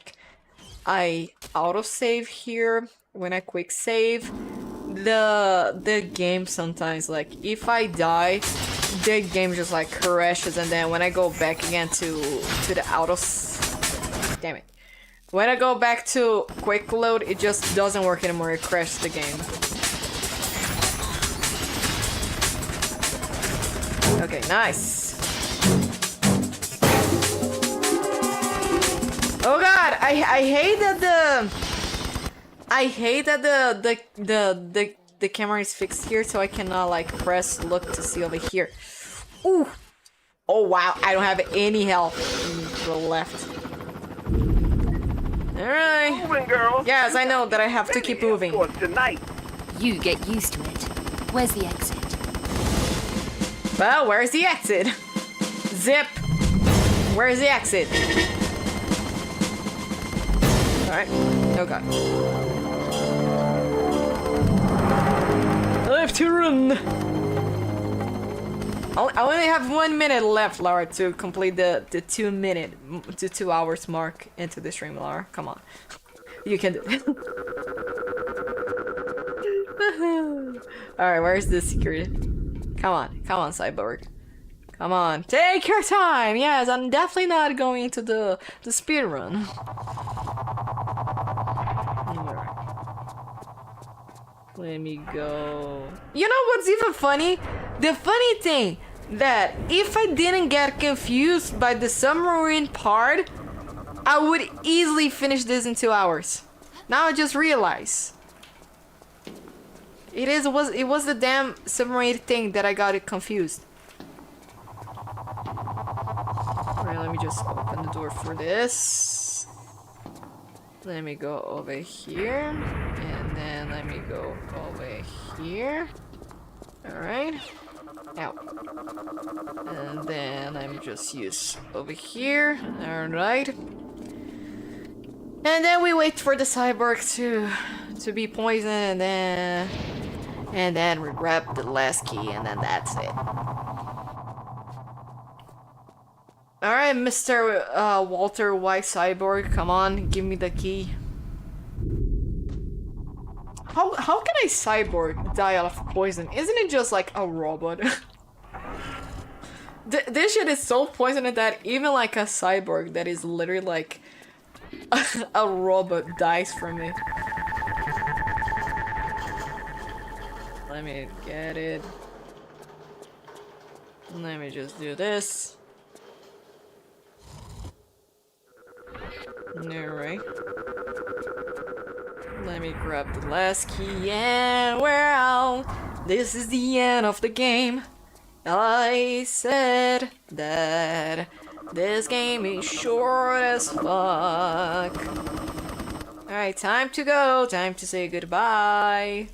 autosave here, when I quick save, the game sometimes, like, if I die, the game just like crashes, and then when I go back again to the damn it. When I go back to quick load, it just doesn't work anymore, it crashes the game. Okay, nice. Oh god, I hate that the camera is fixed here, so I cannot like press look to see over here. Ooh. Oh wow, I don't have any health to the left. Alright. Moving, girl. Yes, I know that I have to keep moving. Tonight. You get used to it. Where's the exit? Well, where's the exit? Zip. Where's the exit? Alright. Oh god. I have to run. I only have 1 minute left, Lara, to complete the 2 hours mark into the stream, Lara. Come on. You can do it. Alright, where's the security? Come on, Cyborg. Come on, take your time. Yes, I'm definitely not going into the speed run. Let me go. You know what's even funny? The funny thing that if I didn't get confused by the submarine part, I would easily finish this in 2 hours. Now I just realize. It was the damn submarine thing that I got it confused. Alright, let me just open the door for this. Let me go over here. And then let me go over here. Alright. Ow. And then let me just use over here. Alright. And then we wait for the cyborg to be poisoned, and then we grab the last key, and then that's it. Alright, Mr. Walter White Cyborg, come on, give me the key. How can a cyborg die of poison? Isn't it just like a robot? This shit is so poisonous that even like a cyborg that is literally like a robot dies from it. Let me get it. Let me just do this. Alright. Let me grab the last key and we're out. This is the end of the game. I said that this game is short as fuck. Alright, time to go. Time to say goodbye.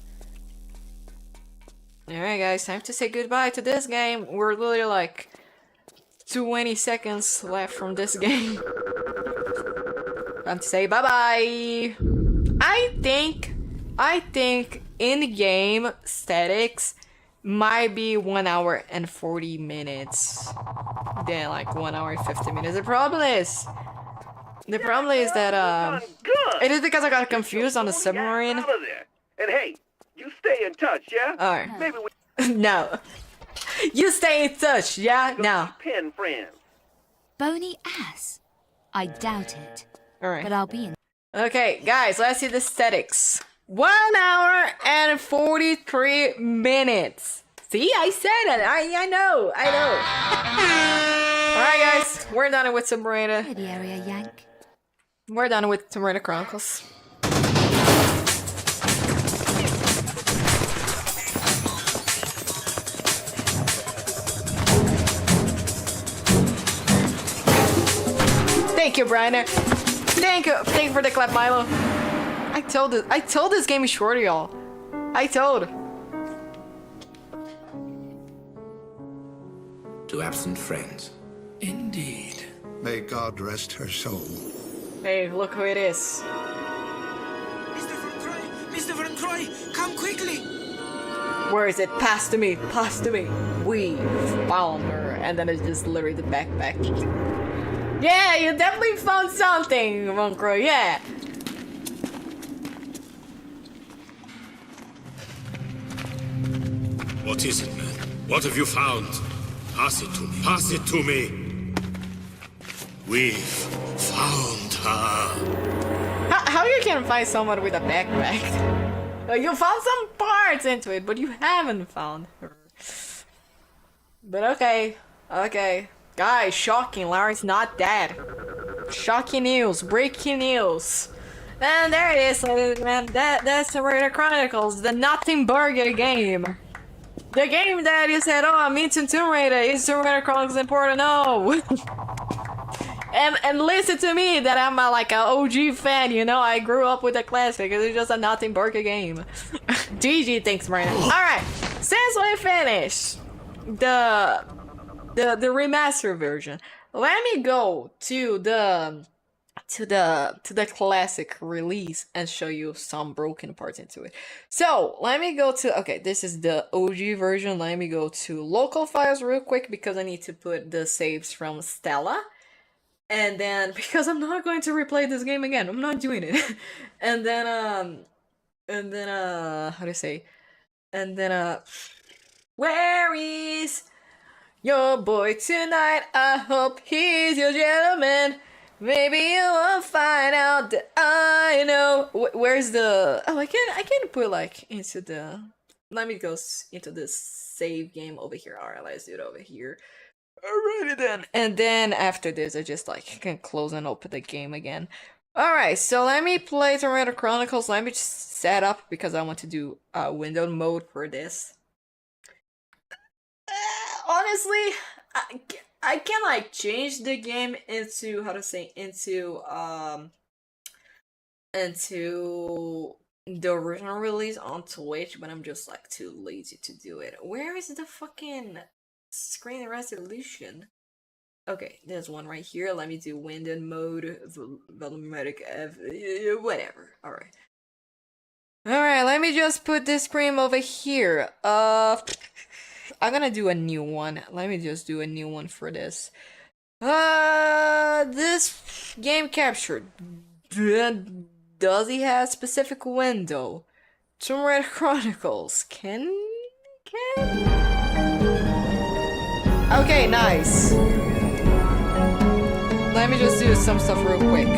Alright guys, time to say goodbye to this game. We're literally like 20 seconds left from this game. Time to say bye-bye. I think in-game statics might be 1 hour and 40 minutes. Then like 1 hour and 50 minutes. The problem is that it is because I got confused on the submarine. Out of there. And hey, you stay in touch, yeah? Alright. Maybe we No. You stay in touch, yeah? No. pen friends. Bony ass? I doubt it. Alright. But I'll be in. Okay, guys, let's see the statics. 1 hour and 43 minutes. See, I said it. I know. Alright, guys, we're done with Tomb Raider. The area, Yank. We're done with Tomb Raider Chronicles. Thank you, Brian. Thank you for the clap, Milo. I told this game is short, y'all. I told. To absent friends. Indeed. May God rest her soul. Hey, look who it is. Mr. Van Croy! Mr. Van Croy! Come quickly! Where is it? Pass to me. Pass to me. We found her. And then it's just literally the backpack. Yeah, you definitely found something, Van Croy. Yeah. What is it, man? What have you found? Pass it to me. Pass it to me. We've found her. How you can find someone with a backpack? You found some parts into it, but you haven't found her. But okay. Guys, shocking. Larry's not dead. Shocking news. Breaking news. And there it is, ladies and gentlemen. That's the Raider Chronicles, the Nothing Burger game. The game that you said, oh, I'm into Tomb Raider. Is Tomb Raider Chronicles important? No. and listen to me, that I'm like an OG fan, you know? I grew up with the classic. It's just a Nothing Burger game. GG, thanks, Brandon. Alright, since we finished the remaster version, let me go to the classic release and show you some broken parts into it. So let me go to, okay, this is the OG version. Let me go to local files real quick because I need to put the saves from Stella. And then, because I'm not going to replay this game again, I'm not doing it. And then how do you say? And then where is your boy tonight? I hope he's your gentleman. Maybe you will find out that I know. Where's the? Oh, I can put like into the. Let me go into this save game over here. Alright, let's do it over here. Alrighty then. And then after this, I just like can close and open the game again. Alright, so let me play the Raider Chronicles. Let me just set up because I want to do window mode for this. Honestly, I can like change the game into how to say into the original release on Twitch, but I'm just like too lazy to do it. Where is the fucking screen resolution? Okay, there's one right here. Let me do window mode, volumetric, whatever. Alright. Alright, let me just put this frame over here. I'm gonna do a new one. Let me just do a new one for this. This game capture. Does he have specific window? Tomb Raider Chronicles. Can? Okay, nice. Let me just do some stuff real quick.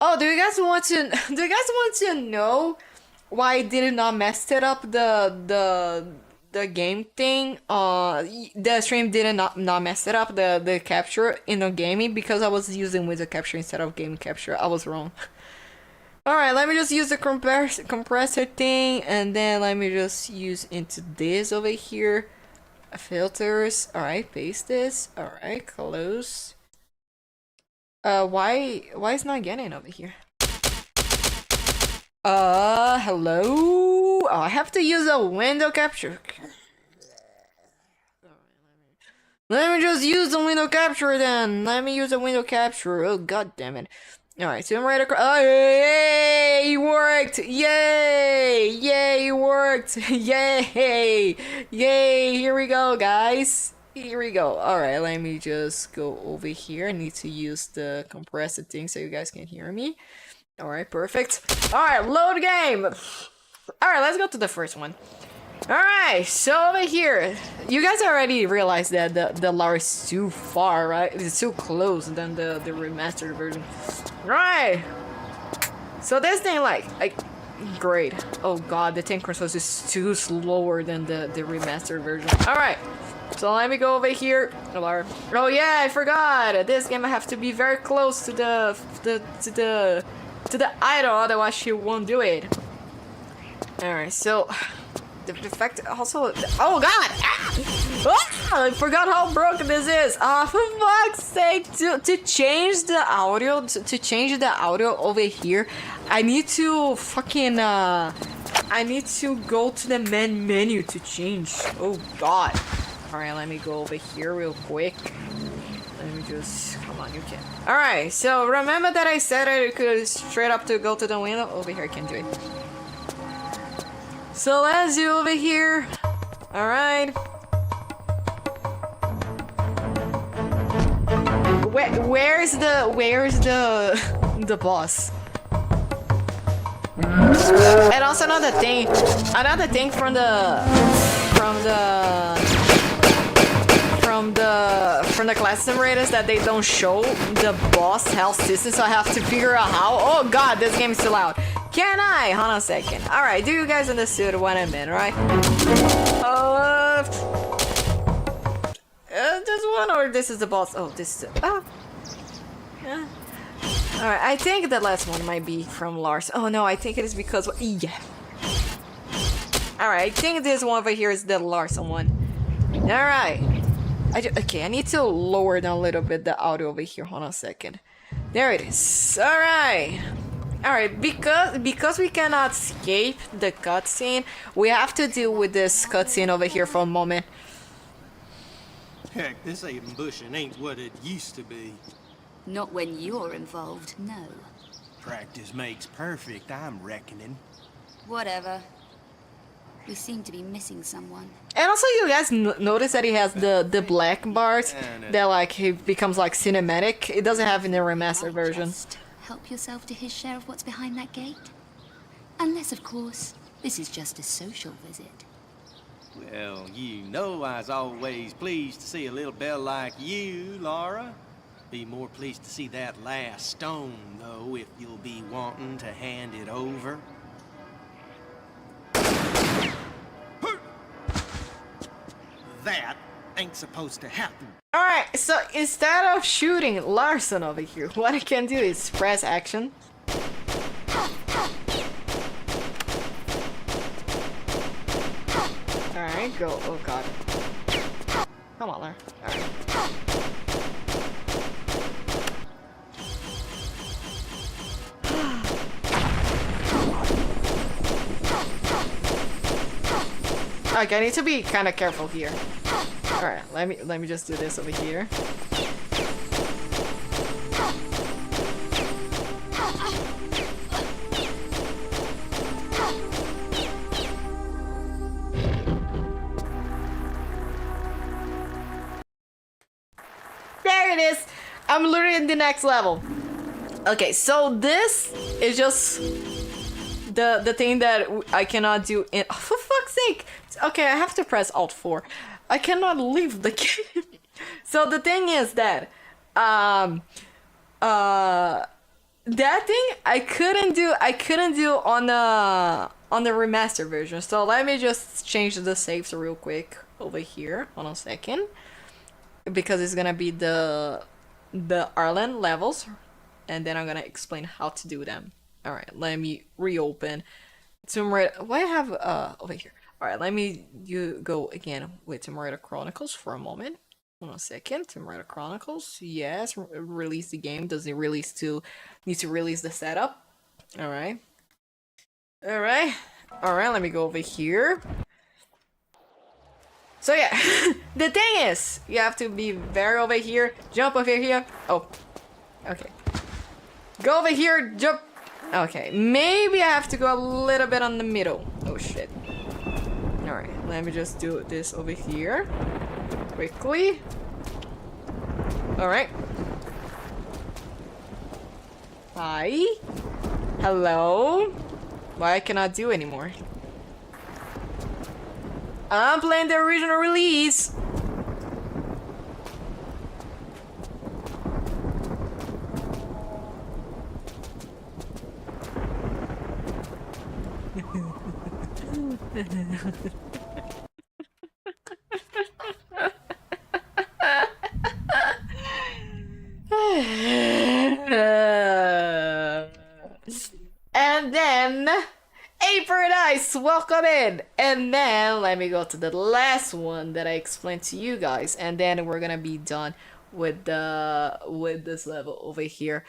Oh, do you guys want to know why I did not mess it up the game thing? The stream did not mess it up the capture in the gaming because I was using window capture instead of game capture. I was wrong. Alright, let me just use the compressor thing, and then let me just use into this over here. Filters. Alright, paste this. Alright, close. Why is not getting over here? Hello? Oh, I have to use a window capture. Let me just use the window capture then. Let me use the window capture. Oh, god damn it. Alright, so I'm right across. Oh, yay! It worked! Yay! Yay, it worked! Yay! Yay! Here we go, guys. Here we go. Alright, let me just go over here. I need to use the compressor thing so you guys can hear me. Alright, perfect. Alright, load game! Alright, let's go to the first one. Alright, so over here, you guys already realized that the lore is too far, right? It's too close than the remastered version. Right. So this thing, like great. Oh god, the tank controls is too slower than the remastered version. Alright. So let me go over here. Oh yeah, I forgot. This game I have to be very close to the idol, otherwise she won't do it. Alright, so the fact also, oh god! I forgot how broken this is. For fuck's sake! To change the audio, to change the audio over here, I need to fucking I need to go to the main menu to change. Oh god! All right, let me go over here real quick. Let me just come on, you can. All right, so remember that I said I could straight up to go to the window. Over here, I can do it. So let's do over here. All right. Where's the boss? And also another thing from the class simulators that they don't show the boss health system, so I have to figure out how. Oh god, this game is too loud. Can I? Hold on a second. Alright, do you guys understood what I meant, right? This one or this is the boss? Oh, this is yeah. Alright, I think the last one might be from Lars. Oh no, I think it is because yeah. Alright, I think this one over here is the Larson one. Alright. Okay, I need to lower down a little bit the audio over here. Hold on a second. There it is. Alright. Alright, because we cannot escape the cutscene, we have to deal with this cutscene over here for a moment. Heck, this ambushing ain't what it used to be. Not when you're involved, no. Practice makes perfect, I'm reckoning. Whatever. We seem to be missing someone. And also, you guys notice that he has the black bars that like he becomes like cinematic. It doesn't have in the remastered version. Just help yourself to his share of what's behind that gate. Unless, of course, this is just a social visit. Well, you know I was always pleased to see a little belle like you, Laura. Be more pleased to see that last stone, though, if you'll be wanting to hand it over. that ain't supposed to happen. Alright, so instead of shooting Larson over here, what I can do is press action. Alright, go. Oh god. Come on, Lar. Alright. Like, I need to be kind of careful here. Alright, let me just do this over here. There it is! I'm literally in the next level. Okay, so this is just the thing that I cannot do in— oh, for fuck's sake! Okay, I have to press Alt 4. I cannot leave the game. So the thing is that that thing I couldn't do on the remaster version. So let me just change the saves real quick over here. Hold on a second. Because it's gonna be the Ireland levels, and then I'm gonna explain how to do them. Alright, let me reopen Tomb Raider. What I have over here? Alright, let me go again with Tomb Raider Chronicles for a moment. Hold on a second. Tomb Raider Chronicles. Yes, release the game. Does it release need to release the setup? Alright. Alright, let me go over here. So yeah, the thing is, you have to be very over here, jump over here. Oh, okay. Go over here, jump. Okay, maybe I have to go a little bit on the middle. Oh shit. Alright, let me just do this over here. Quickly. Alright. Hi. Hello. Why I cannot do anymore? I'm playing the original release. And then Paradise, welcome in. And then let me go to the last one that I explained to you guys, and then we're gonna be done with this level over here.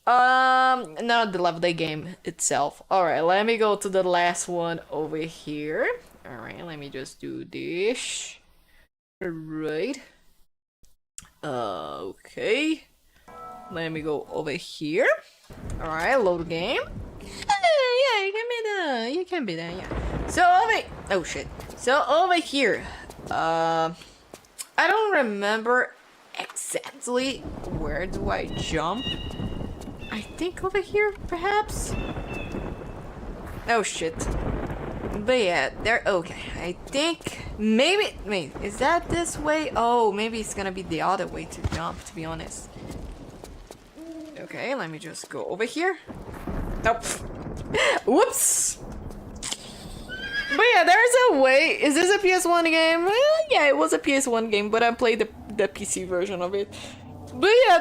Not the level, the game itself. All right, let me go to the last one over here. All right, let me just do this. All right. Okay. Let me go over here. All right, load game. Yeah, you can be there, yeah. So oh shit. So over here, I don't remember exactly where do I jump. I think over here, perhaps. Oh shit. But yeah, there. Okay, I think maybe. Wait, is that this way? Oh, maybe it's gonna be the other way to jump. To be honest. Okay, let me just go over here. Nope. Whoops. But yeah, there's a way. Is this a PS1 game? Yeah, it was a PS1 game, but I played the PC version of it. But yeah,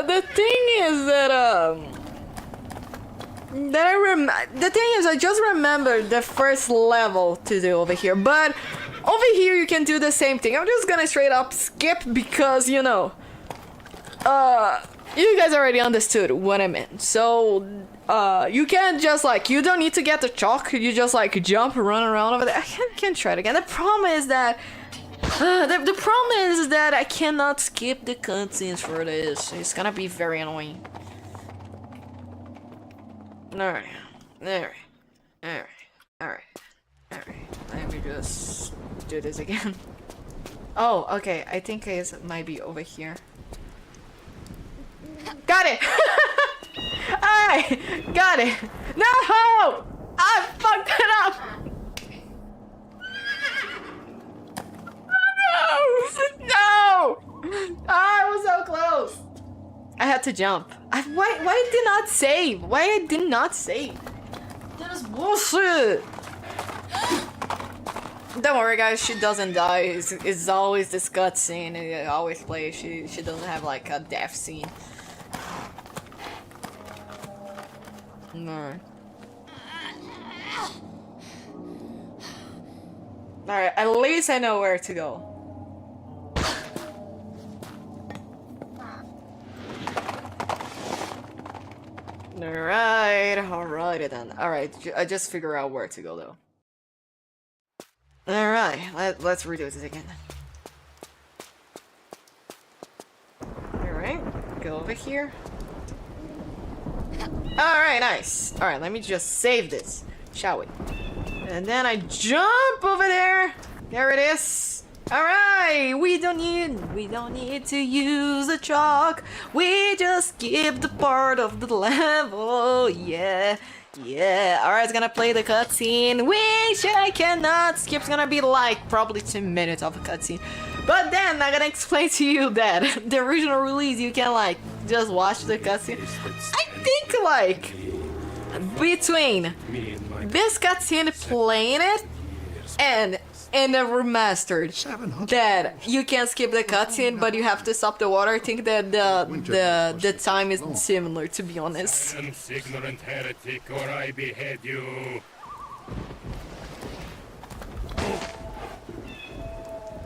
the thing is that the thing is I just remembered the first level to do over here, but over here you can do the same thing. I'm just gonna straight up skip because you know, you guys already understood what I meant. So you can't just like, you don't need to get the chalk. You just like jump, run around over there. I can try it again. The problem is that the problem is that I cannot skip the cutscenes for this. It's gonna be very annoying. Alright. Let me just do this again. Oh, okay. I think it might be over here. Got it! Alright! Got it! No! I fucked it up! No! I was so close! I had to jump. Why I did not save? Why I did not save? That is bullshit! Don't worry, guys. She doesn't die. It's always this cutscene. I always play. She doesn't have like a death scene. No. Alright, at least I know where to go. Alright then. Alright, I just figure out where to go though. Alright, let's redo this again. Alright, go over here. Alright, nice. Alright, let me just save this, shall we? And then I jump over there. There it is. Alright, we don't need to use the chalk. We just skip the part of the level. Yeah. Alright, it's gonna play the cutscene, which I cannot skip. It's gonna be like probably 2 minutes of a cutscene. But then I'm gonna explain to you that the original release you can like just watch the cutscene. I think like between this cutscene playing it and the remastered that you can skip the cutscene but you have to stop the water. I think that the time is similar, to be honest. Silence, ignorant heretic, or I behead you.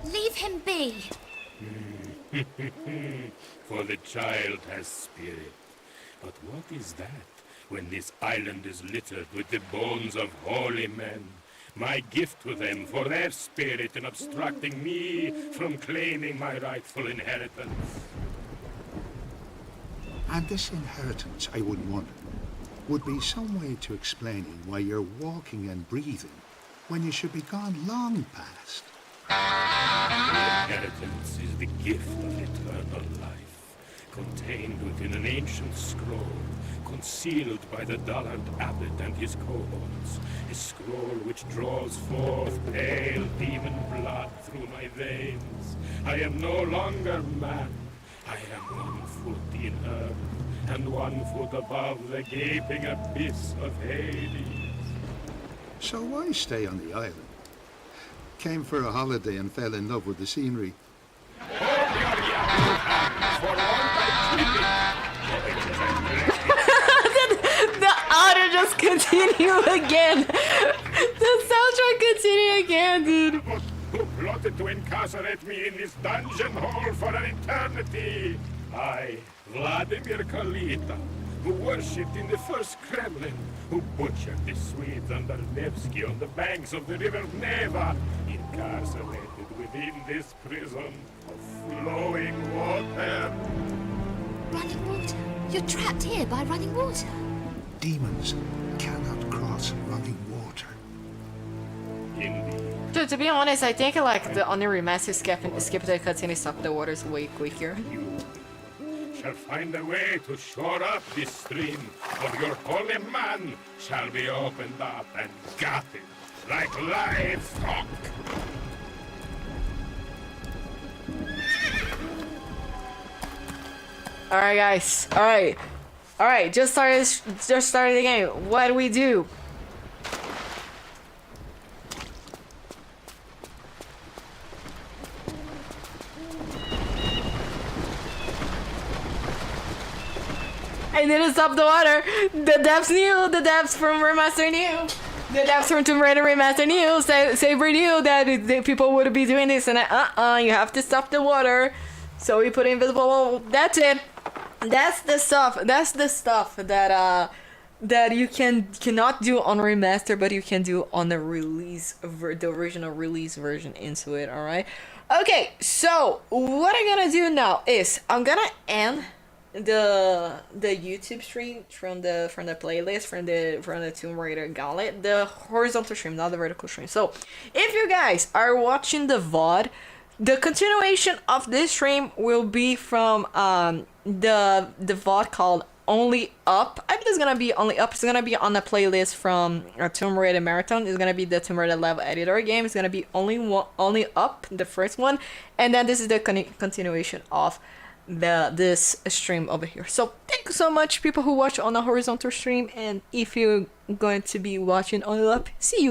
Leave him be. For the child has spirit. But what is that when this island is littered with the bones of holy men? My gift to them for their spirit in obstructing me from claiming my rightful inheritance. And this inheritance, I would wonder, would be some way to explaining why you're walking and breathing when you should be gone long past. The inheritance is the gift of eternal life, contained within an ancient scroll, concealed by the dullard abbot and his cohorts, a scroll which draws forth pale demon blood through my veins. I am no longer man. I am 1 foot in earth, and 1 foot above the gaping abyss of Hades. So why stay on the island? Came for a holiday and fell in love with the scenery. Hold your young hands, for once I keep it. The audio just continue again. The soundtrack continue again, dude. Who plotted to incarcerate me in this dungeon hole for an eternity? I, Vladimir Kalita, who worshipped in the first Kremlin, who butchered the Swedes under Nevsky on the banks of the river Neva, incarcerated within this prison of flowing water. Running water? You're trapped here by running water. Demons cannot cross running water. Indeed. Dude, to be honest, I think like the only remaster skip the cutscene and stop the waters way quicker. You shall find a way to shore up this stream, or your holy man shall be opened up and gutted like livestock. Alright, guys. Alright, just started the game. What do we do? I didn't stop the water. The devs knew. The devs from Remaster knew. The devs from Tomb Raider Remaster knew. Saber knew that the people would be doing this, and you have to stop the water. So we put invisible wall. That's it. That's the stuff. That's the stuff that that you cannot do on Remaster, but you can do on the the original release version into it. All right. Okay. So what I'm gonna do now is I'm gonna end the YouTube stream from the playlist from the Tomb Raider Gauntlet, the horizontal stream, not the vertical stream. So if you guys are watching the VOD, the continuation of this stream will be from the VOD called Only Up. I think it's gonna be Only Up. It's gonna be on the playlist from Tomb Raider Marathon. It's gonna be the Tomb Raider level editor game. It's gonna be Only Up, the first one, and then this is the continuation of this stream over here. So thank you so much, people who watch on the horizontal stream, and if you're going to be watching Only Up, see you